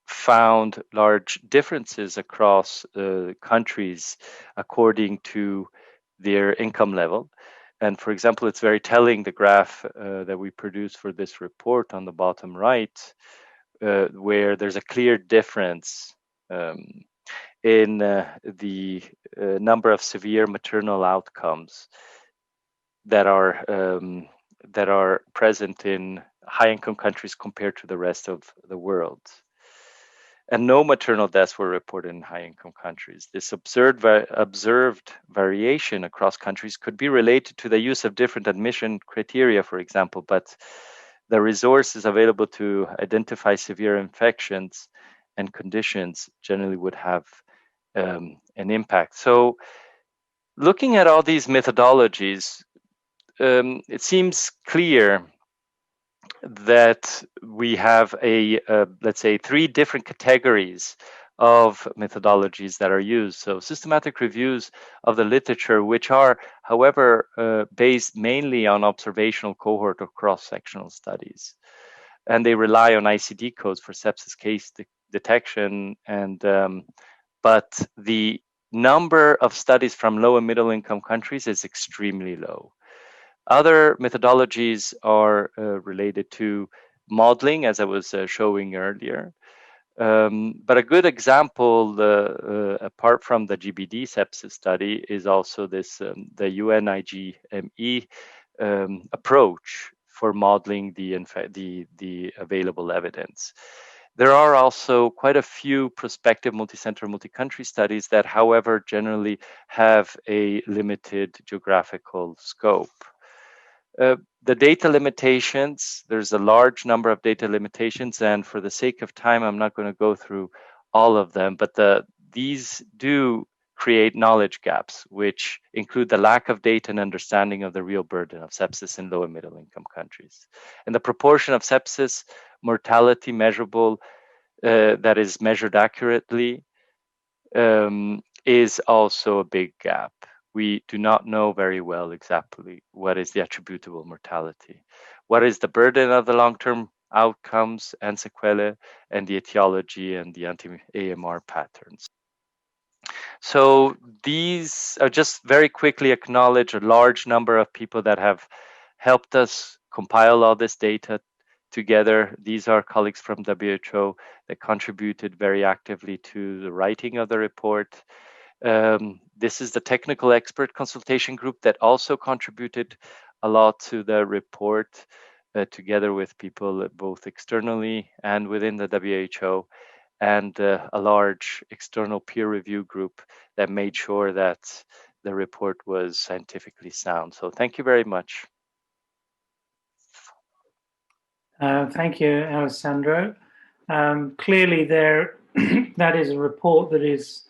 found large differences across countries according to their income level. And for example, it's very telling, the graph that we produced for this report on the bottom right, where there's a clear difference in the number of severe maternal outcomes that are present in high-income countries compared to the rest of the world. And no maternal deaths were reported in high-income countries. This observed variation across countries could be related to the use of different admission criteria, for example, but the resources available to identify severe infections and conditions generally would have an impact. So looking at all these methodologies, it seems clear that we have let's say, 3 different categories of methodologies that are used. So systematic reviews of the literature, which are, however, based mainly on observational cohort or cross-sectional studies. And they rely on ICD codes for sepsis case detection. And but the number of studies from low and middle income countries is extremely low. Other methodologies are related to modeling, as I was showing earlier. But a good example, apart from the GBD sepsis study, is also this the UNIGME approach for modeling the available evidence. There are also quite a few prospective multi-center, multi-country studies that, however, generally have a limited geographical scope. The data limitations, there's a large number of data limitations, and for the sake of time, I'm not going to go through all of them, but these do create knowledge gaps, which include the lack of data and understanding of the real burden of sepsis in low and middle income countries. And the proportion of sepsis mortality measurable that is measured accurately is also a big gap. We do not know very well exactly what is the attributable mortality, what is the burden of the long-term outcomes and sequelae, and the etiology and the anti-AMR patterns. So these are just very quickly acknowledge a large number of people that have helped us compile all this data together. These are colleagues from WHO that contributed very actively to the writing of the report. This is the technical expert consultation group that also contributed a lot to the report, together with people both externally and within the WHO, and a large external peer review group that made sure that the report was scientifically sound. So thank you very much. Thank you, Alessandro. Clearly, that is a report that is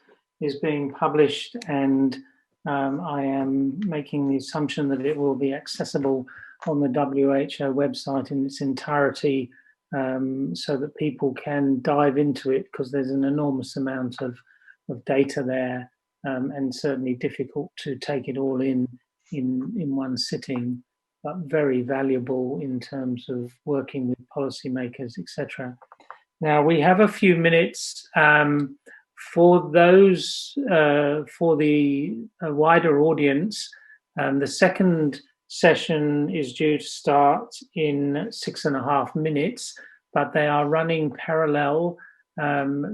being published, and I am making the assumption that it will be accessible on the WHO website in its entirety, so that people can dive into it, because there's an enormous amount of data there, and certainly difficult to take it all in one sitting, but very valuable in terms of working with policymakers, etc. Now, we have a few minutes for those, for the wider audience. The second session is due to start in 6.5 minutes, but they are running parallel.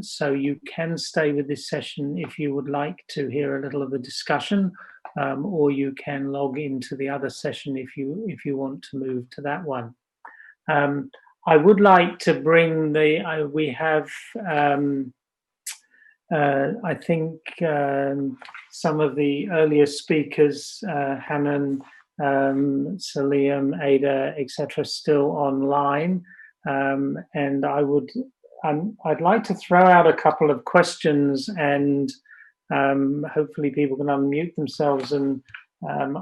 So you can stay with this session if you would like to hear a little of the discussion, or you can log into the other session if you want to move to that one. I would like to bring we have I think some of the earlier speakers, Hanan, Salim, Ada, etc., still online, and I'd like to throw out a couple of questions, and hopefully people can unmute themselves and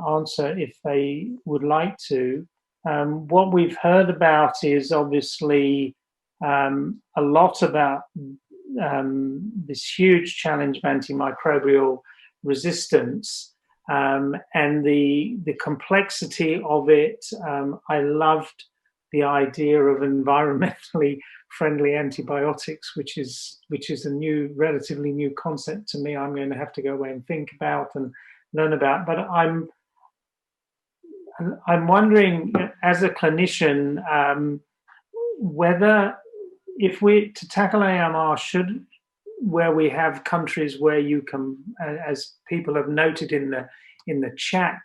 answer if they would like to. What we've heard about is obviously a lot about this huge challenge of antimicrobial resistance, and the complexity of it. I loved the idea of environmentally friendly antibiotics, which is a relatively new concept to me. I'm going to have to go away and think about and learn about. But I'm wondering, as a clinician, whether, if we to tackle AMR, where we have countries where you can, as people have noted in the chat,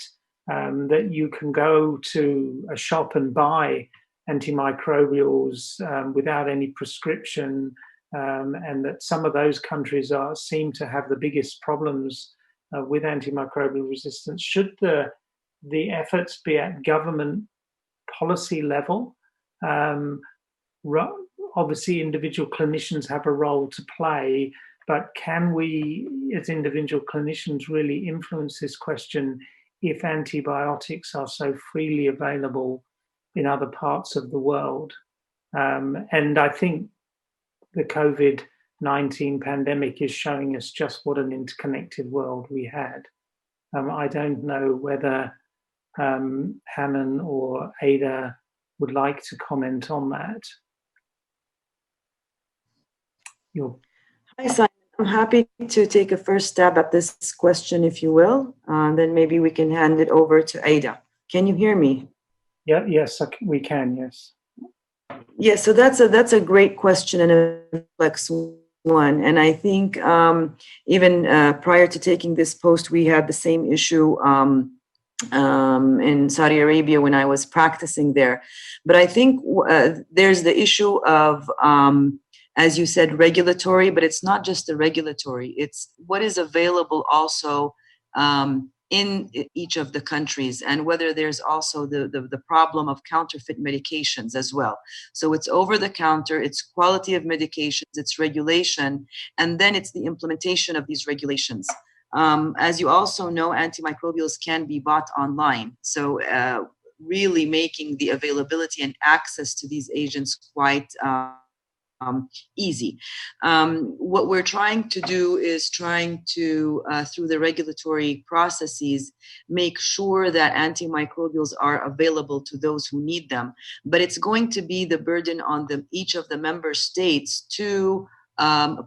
that you can go to a shop and buy antimicrobials without any prescription, and that some of those countries seem to have the biggest problems with antimicrobial resistance. Should the efforts be at government policy level? Obviously, individual clinicians have a role to play, but can we, as individual clinicians, really influence this question if antibiotics are so freely available in other parts of the world? And I think the COVID-19 pandemic is showing us just what an interconnected world we had. I don't know whether Hanan or Ada would like to comment on that. Hi, Simon. I'm happy to take a first stab at this question, if you will. Then maybe we can hand it over to Ada. Can you hear me? Yeah. Yes, we can. Yes. Yeah. So that's a great question and a complex one. And I think even prior to taking this post, we had the same issue in Saudi Arabia when I was practicing there. But I think there's the issue of as you said, regulatory, but it's not just the regulatory, it's what is available also in each of the countries, and whether there's also the problem of counterfeit medications as well. So it's over the counter, it's quality of medications, it's regulation, and then it's the implementation of these regulations. As you also know, antimicrobials can be bought online. So really making the availability and access to these agents quite easy. What we're trying to do is through the regulatory processes, make sure that antimicrobials are available to those who need them. But it's going to be the burden on each of the member states to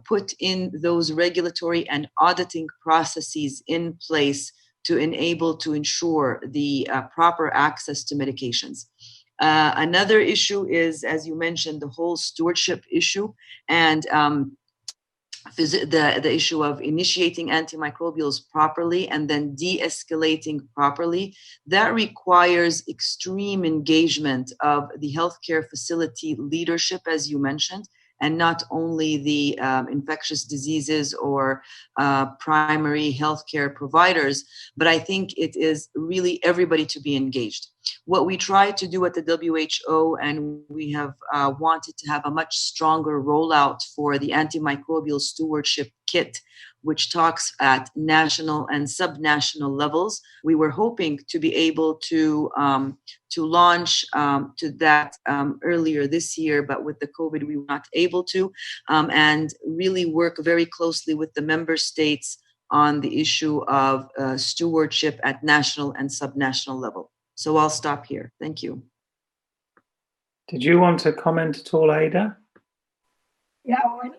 put in those regulatory and auditing processes in place to ensure the proper access to medications. Another issue is, as you mentioned, the whole stewardship issue and the issue of initiating antimicrobials properly and then de-escalating properly. That requires extreme engagement of the healthcare facility leadership, as you mentioned, and not only the infectious diseases or primary healthcare providers, but I think it is really everybody to be engaged. What we try to do at the WHO, and we have wanted to have a much stronger rollout for the antimicrobial stewardship kit, which talks at national and subnational levels. We were hoping to be able to launch to that earlier this year, but with the COVID, we were not able to, and really work very closely with the member states on the issue of stewardship at national and subnational level. So I'll stop here. Thank you. Did you want to comment at all, Ada? Yeah, well,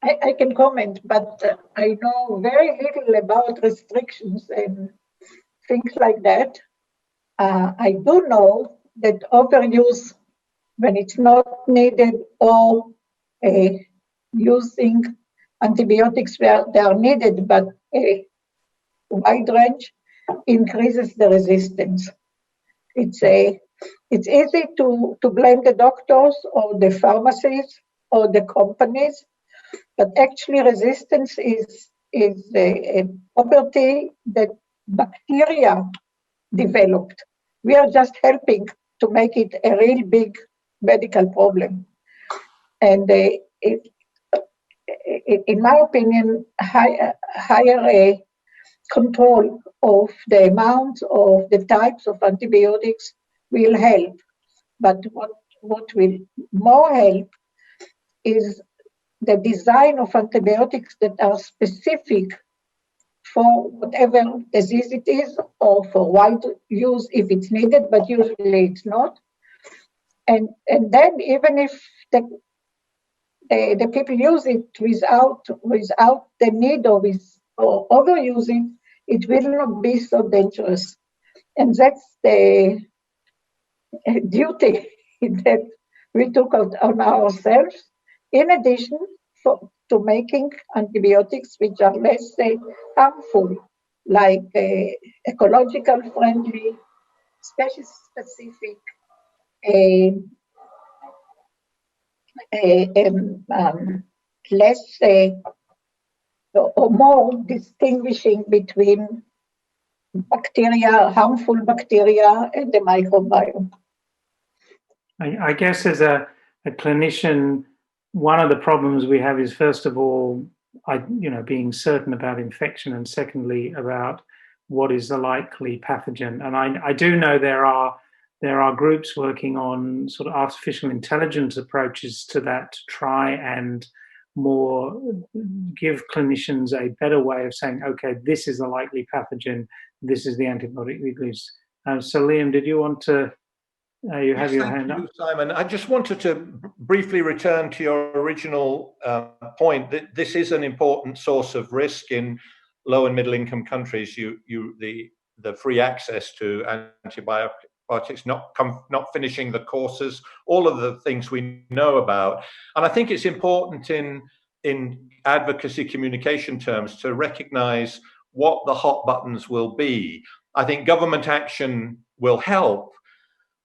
I can comment, but I know very little about restrictions and things like that. I do know that overuse when it's not needed or using antibiotics where they are needed, but a wide range increases the resistance. It's easy to blame the doctors or the pharmacies or the companies, but actually resistance is a property that bacteria developed. We are just helping to make it a real big medical problem. And in my opinion, higher control of the amount of the types of antibiotics will help. But what will more help is the design of antibiotics that are specific for whatever disease it is, or for wide use if it's needed, but usually it's not. And then even if the people use it without the need or overusing, it will not be so dangerous. And that's the duty that we took on ourselves, in addition to making antibiotics which are less harmful like ecological friendly, species specific, less or more distinguishing between bacteria, harmful bacteria, and the microbiome. I guess as a clinician, one of the problems we have is, first of all, being certain about infection, and secondly, about what is the likely pathogen. And I do know there are groups working on sort of artificial intelligence approaches to that to try and more give clinicians a better way of saying, okay, this is the likely pathogen, this is the antibiotic we use. So Liam, did you want to, you have your hand up? Simon. I just wanted to briefly return to your original point that this is an important source of risk in low and middle income countries. The free access to antibiotics, not finishing the courses, all of the things we know about. And I think it's important in advocacy communication terms to recognize what the hot buttons will be. I think government action will help,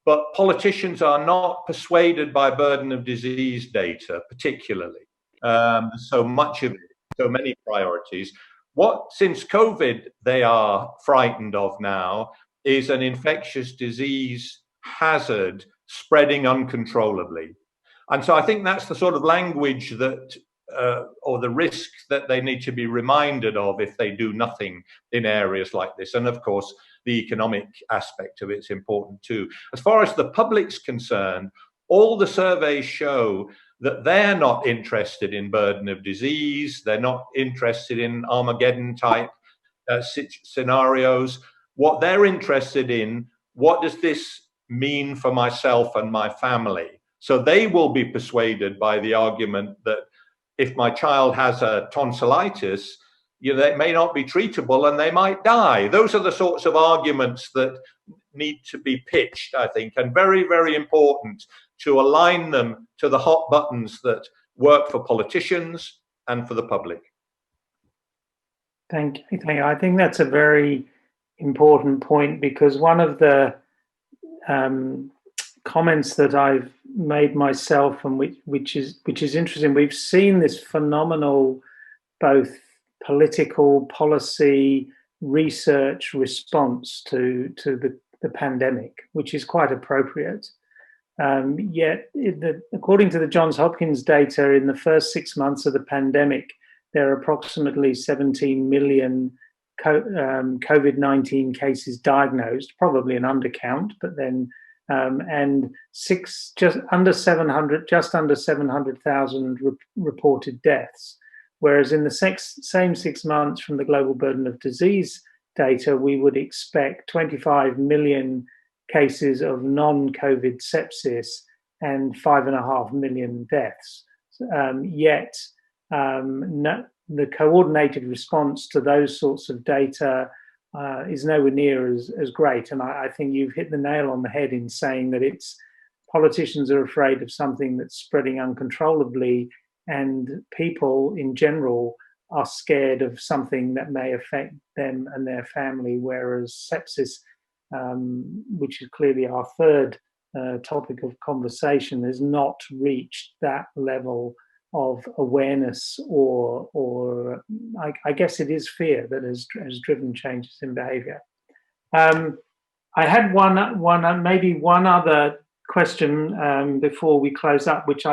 but politicians are not persuaded by burden of disease data, particularly. So much of it, so many priorities. What, since COVID, they are frightened of now is an infectious disease hazard spreading uncontrollably. And so I think that's the sort of language that, or the risk that they need to be reminded of if they do nothing in areas like this. And of course, the economic aspect of it's important too. As far as the public's concerned, all the surveys show that they're not interested in burden of disease. They're not interested in Armageddon type scenarios. What they're interested in, what does this mean for myself and my family? So they will be persuaded by the argument that if my child has a tonsillitis, they may not be treatable and they might die. Those are the sorts of arguments that need to be pitched, I think, and very, very important to align them to the hot buttons that work for politicians and for the public. Thank you. I think that's a very important point, because one of the comments that I've made myself, and which is interesting, we've seen this phenomenal both political policy research response to the pandemic, which is quite appropriate. Yet, according to the Johns Hopkins data, in the first 6 months of the pandemic, there are approximately 17 million COVID-19 cases diagnosed, probably an undercount, but then and just under 700,000 reported deaths. Whereas in the same 6 months from the global burden of disease data, we would expect 25 million cases of non-COVID sepsis and 5.5 million deaths. Yet the coordinated response to those sorts of data is nowhere near as great. And I think you've hit the nail on the head in saying that politicians are afraid of something that's spreading uncontrollably, and people in general are scared of something that may affect them and their family, whereas sepsis, which is clearly our third topic of conversation, has not reached that level of awareness, or I guess it is fear that has driven changes in behaviour. I had maybe one other question before we close up, which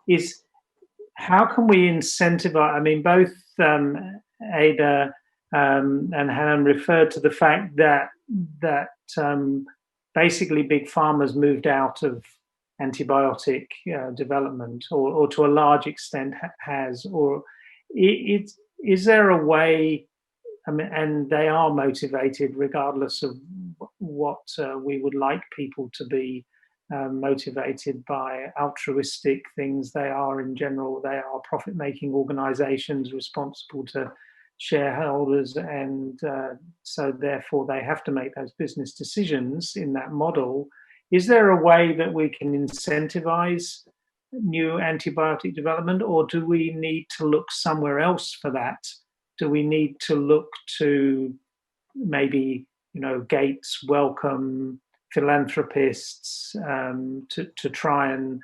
is how can we incentivize? I mean, both Ada and Hanan referred to the fact that basically big pharma's moved out of antibiotic development, or to a large extent has, or is there a way, I mean, and they are motivated regardless of what we would like people to be motivated by, altruistic things. They are, in general, they are profit-making organizations responsible to shareholders, and so therefore they have to make those business decisions in that model. Is there a way that we can incentivize new antibiotic development, or do we need to look somewhere else for that Do we need to look to maybe, Gates welcome philanthropists to try and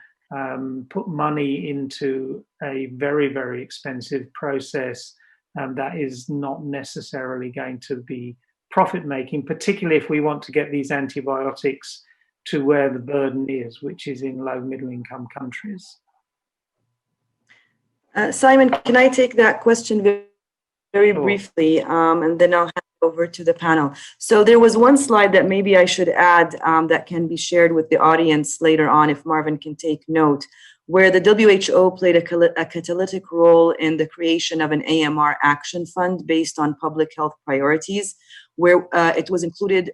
put money into a very, very expensive process that is not necessarily going to be profit-making, particularly if we want to get these antibiotics to where the burden is, which is in low middle-income countries? Simon, can I take that question very briefly, and then I'll hand it over to the panel. So there was one slide that maybe I should add that can be shared with the audience later on, if Marvin can take note, where the WHO played a catalytic role in the creation of an AMR action fund based on public health priorities, where it was included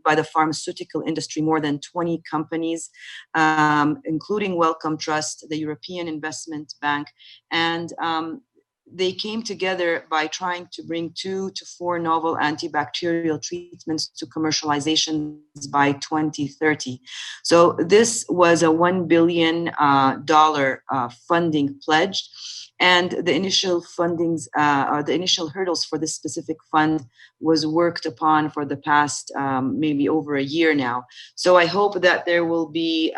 by the pharmaceutical industry, more than 20 companies, including Wellcome Trust, the European Investment Bank, and they came together by trying to bring 2 to 4 novel antibacterial treatments to commercialization by 2030. So this was a $1 billion funding pledged. And the initial fundings, or the initial hurdles for this specific fund was worked upon for the past maybe over a year now. So I hope that there will be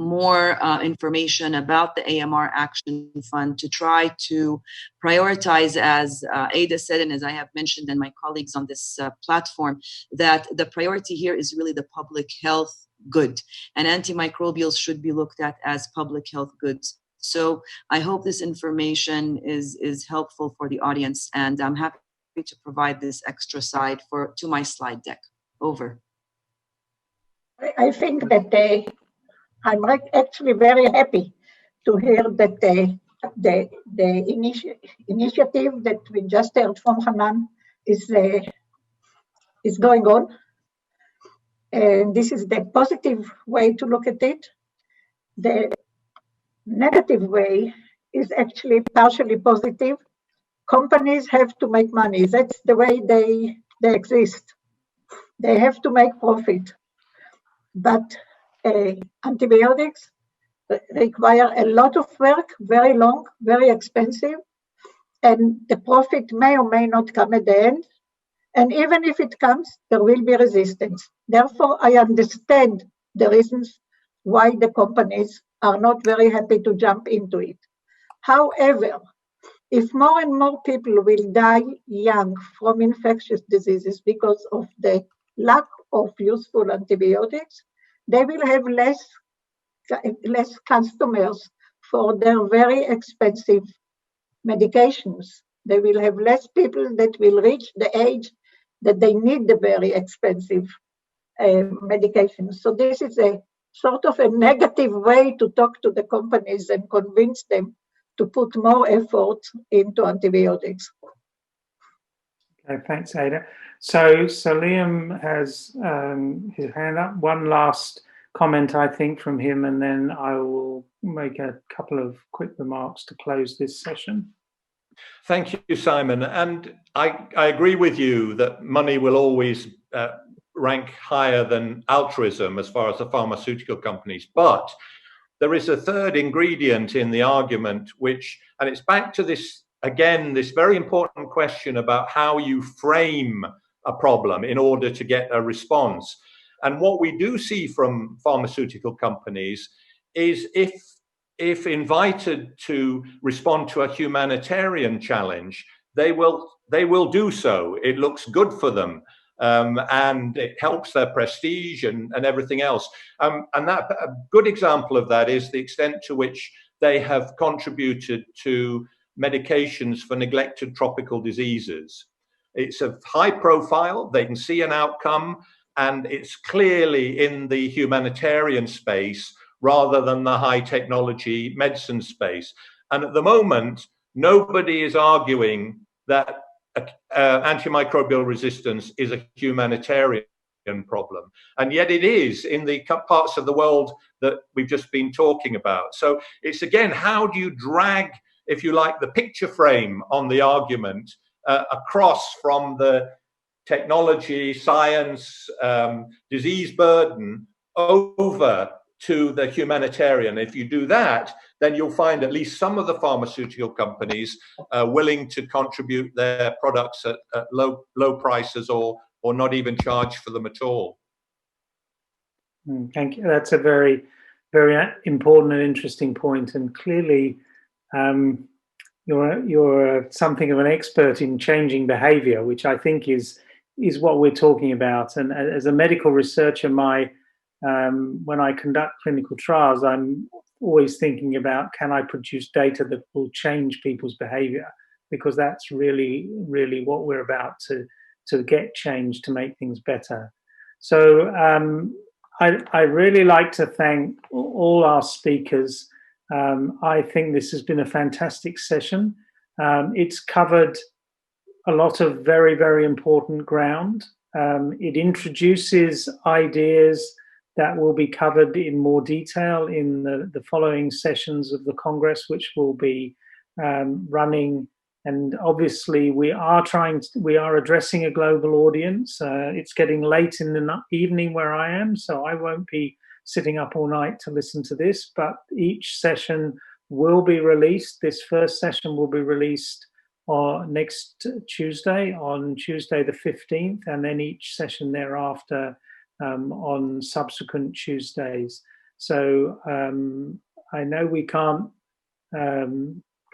more information about the AMR Action Fund to try to prioritize, as Ada said, and as I have mentioned and my colleagues on this platform, that the priority here is really the public health good, and antimicrobials should be looked at as public health goods. So I hope this information is helpful for the audience, and I'm happy to provide this extra slide to my slide deck. Over. I think that I'm actually very happy to hear that the initiative that we just heard from Hanan is going on. And this is the positive way to look at it. The negative way is actually partially positive. Companies have to make money. That's the way they exist. They have to make profit. But antibiotics require a lot of work, very long, very expensive, and the profit may or may not come at the end. And even if it comes, there will be resistance. Therefore, I understand the reasons why the companies are not very happy to jump into it. However, if more and more people will die young from infectious diseases because of the lack of useful antibiotics, they will have less customers for their very expensive medications. They will have less people that will reach the age that they need the very expensive medications. So this is a sort of a negative way to talk to the companies and convince them to put more effort into antibiotics. Okay, thanks, Ada. So Liam has his hand up. One last comment, I think, from him, and then I will make a couple of quick remarks to close this session. Thank you, Simon. And I agree with you that money will always rank higher than altruism as far as the pharmaceutical companies. But there is a third ingredient in the argument, and it's back to this, again, this very important question about how you frame a problem in order to get a response. And what we do see from pharmaceutical companies is if invited to respond to a humanitarian challenge, they will do so. It looks good for them, and it helps their prestige and everything else. And that a good example of that is the extent to which they have contributed to medications for neglected tropical diseases. It's of high profile, they can see an outcome, and it's clearly in the humanitarian space rather than the high technology medicine space. And at the moment, nobody is arguing that antimicrobial resistance is a humanitarian problem. And yet it is in the parts of the world that we've just been talking about. So it's, again, how do you drag, if you like, the picture frame on the argument across from the technology, science, disease burden over to the humanitarian. If you do that, then you'll find at least some of the pharmaceutical companies willing to contribute their products at low prices or not even charge for them at all. Thank you. That's a very, very important and interesting point. And clearly, you're something of an expert in changing behavior, which I think is what we're talking about. And as a medical researcher, when I conduct clinical trials, I'm always thinking about, can I produce data that will change people's behavior? Because that's really, really what we're about to get change, to make things better. So I really like to thank all our speakers. I think this has been a fantastic session. It's covered a lot of very, very important ground. It introduces ideas that will be covered in more detail in the following sessions of the Congress, which will be running. And obviously, we are addressing a global audience. It's getting late in the evening where I am, so I won't be sitting up all night to listen to this. But each session will be released. This first session will be released next Tuesday, on Tuesday the 15th, and then each session thereafter on subsequent Tuesdays. So I know we can't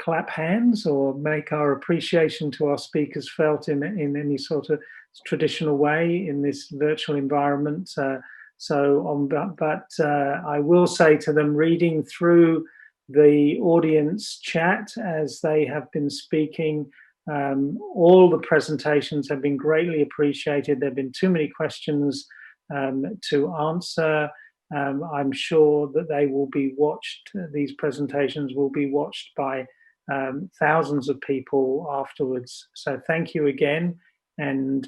clap hands or make our appreciation to our speakers felt in any sort of traditional way in this virtual environment. But I will say to them, reading through the audience chat as they have been speaking, all the presentations have been greatly appreciated. There have been too many questions to answer. I'm sure that they will be watched. These presentations will be watched by thousands of people afterwards. So thank you again. And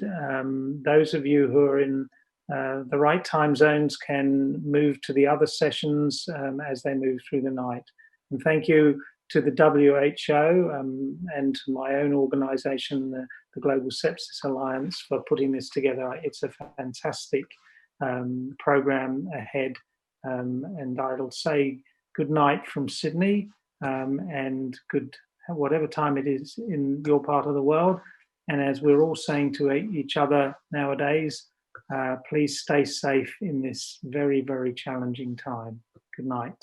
those of you who are in the right time zones can move to the other sessions as they move through the night. And thank you to the WHO and to my own organization, the Global Sepsis Alliance, for putting this together. It's a fantastic program ahead. And I'll say good night from Sydney, and good whatever time it is in your part of the world. And as we're all saying to each other nowadays, please stay safe in this very, very challenging time. Good night.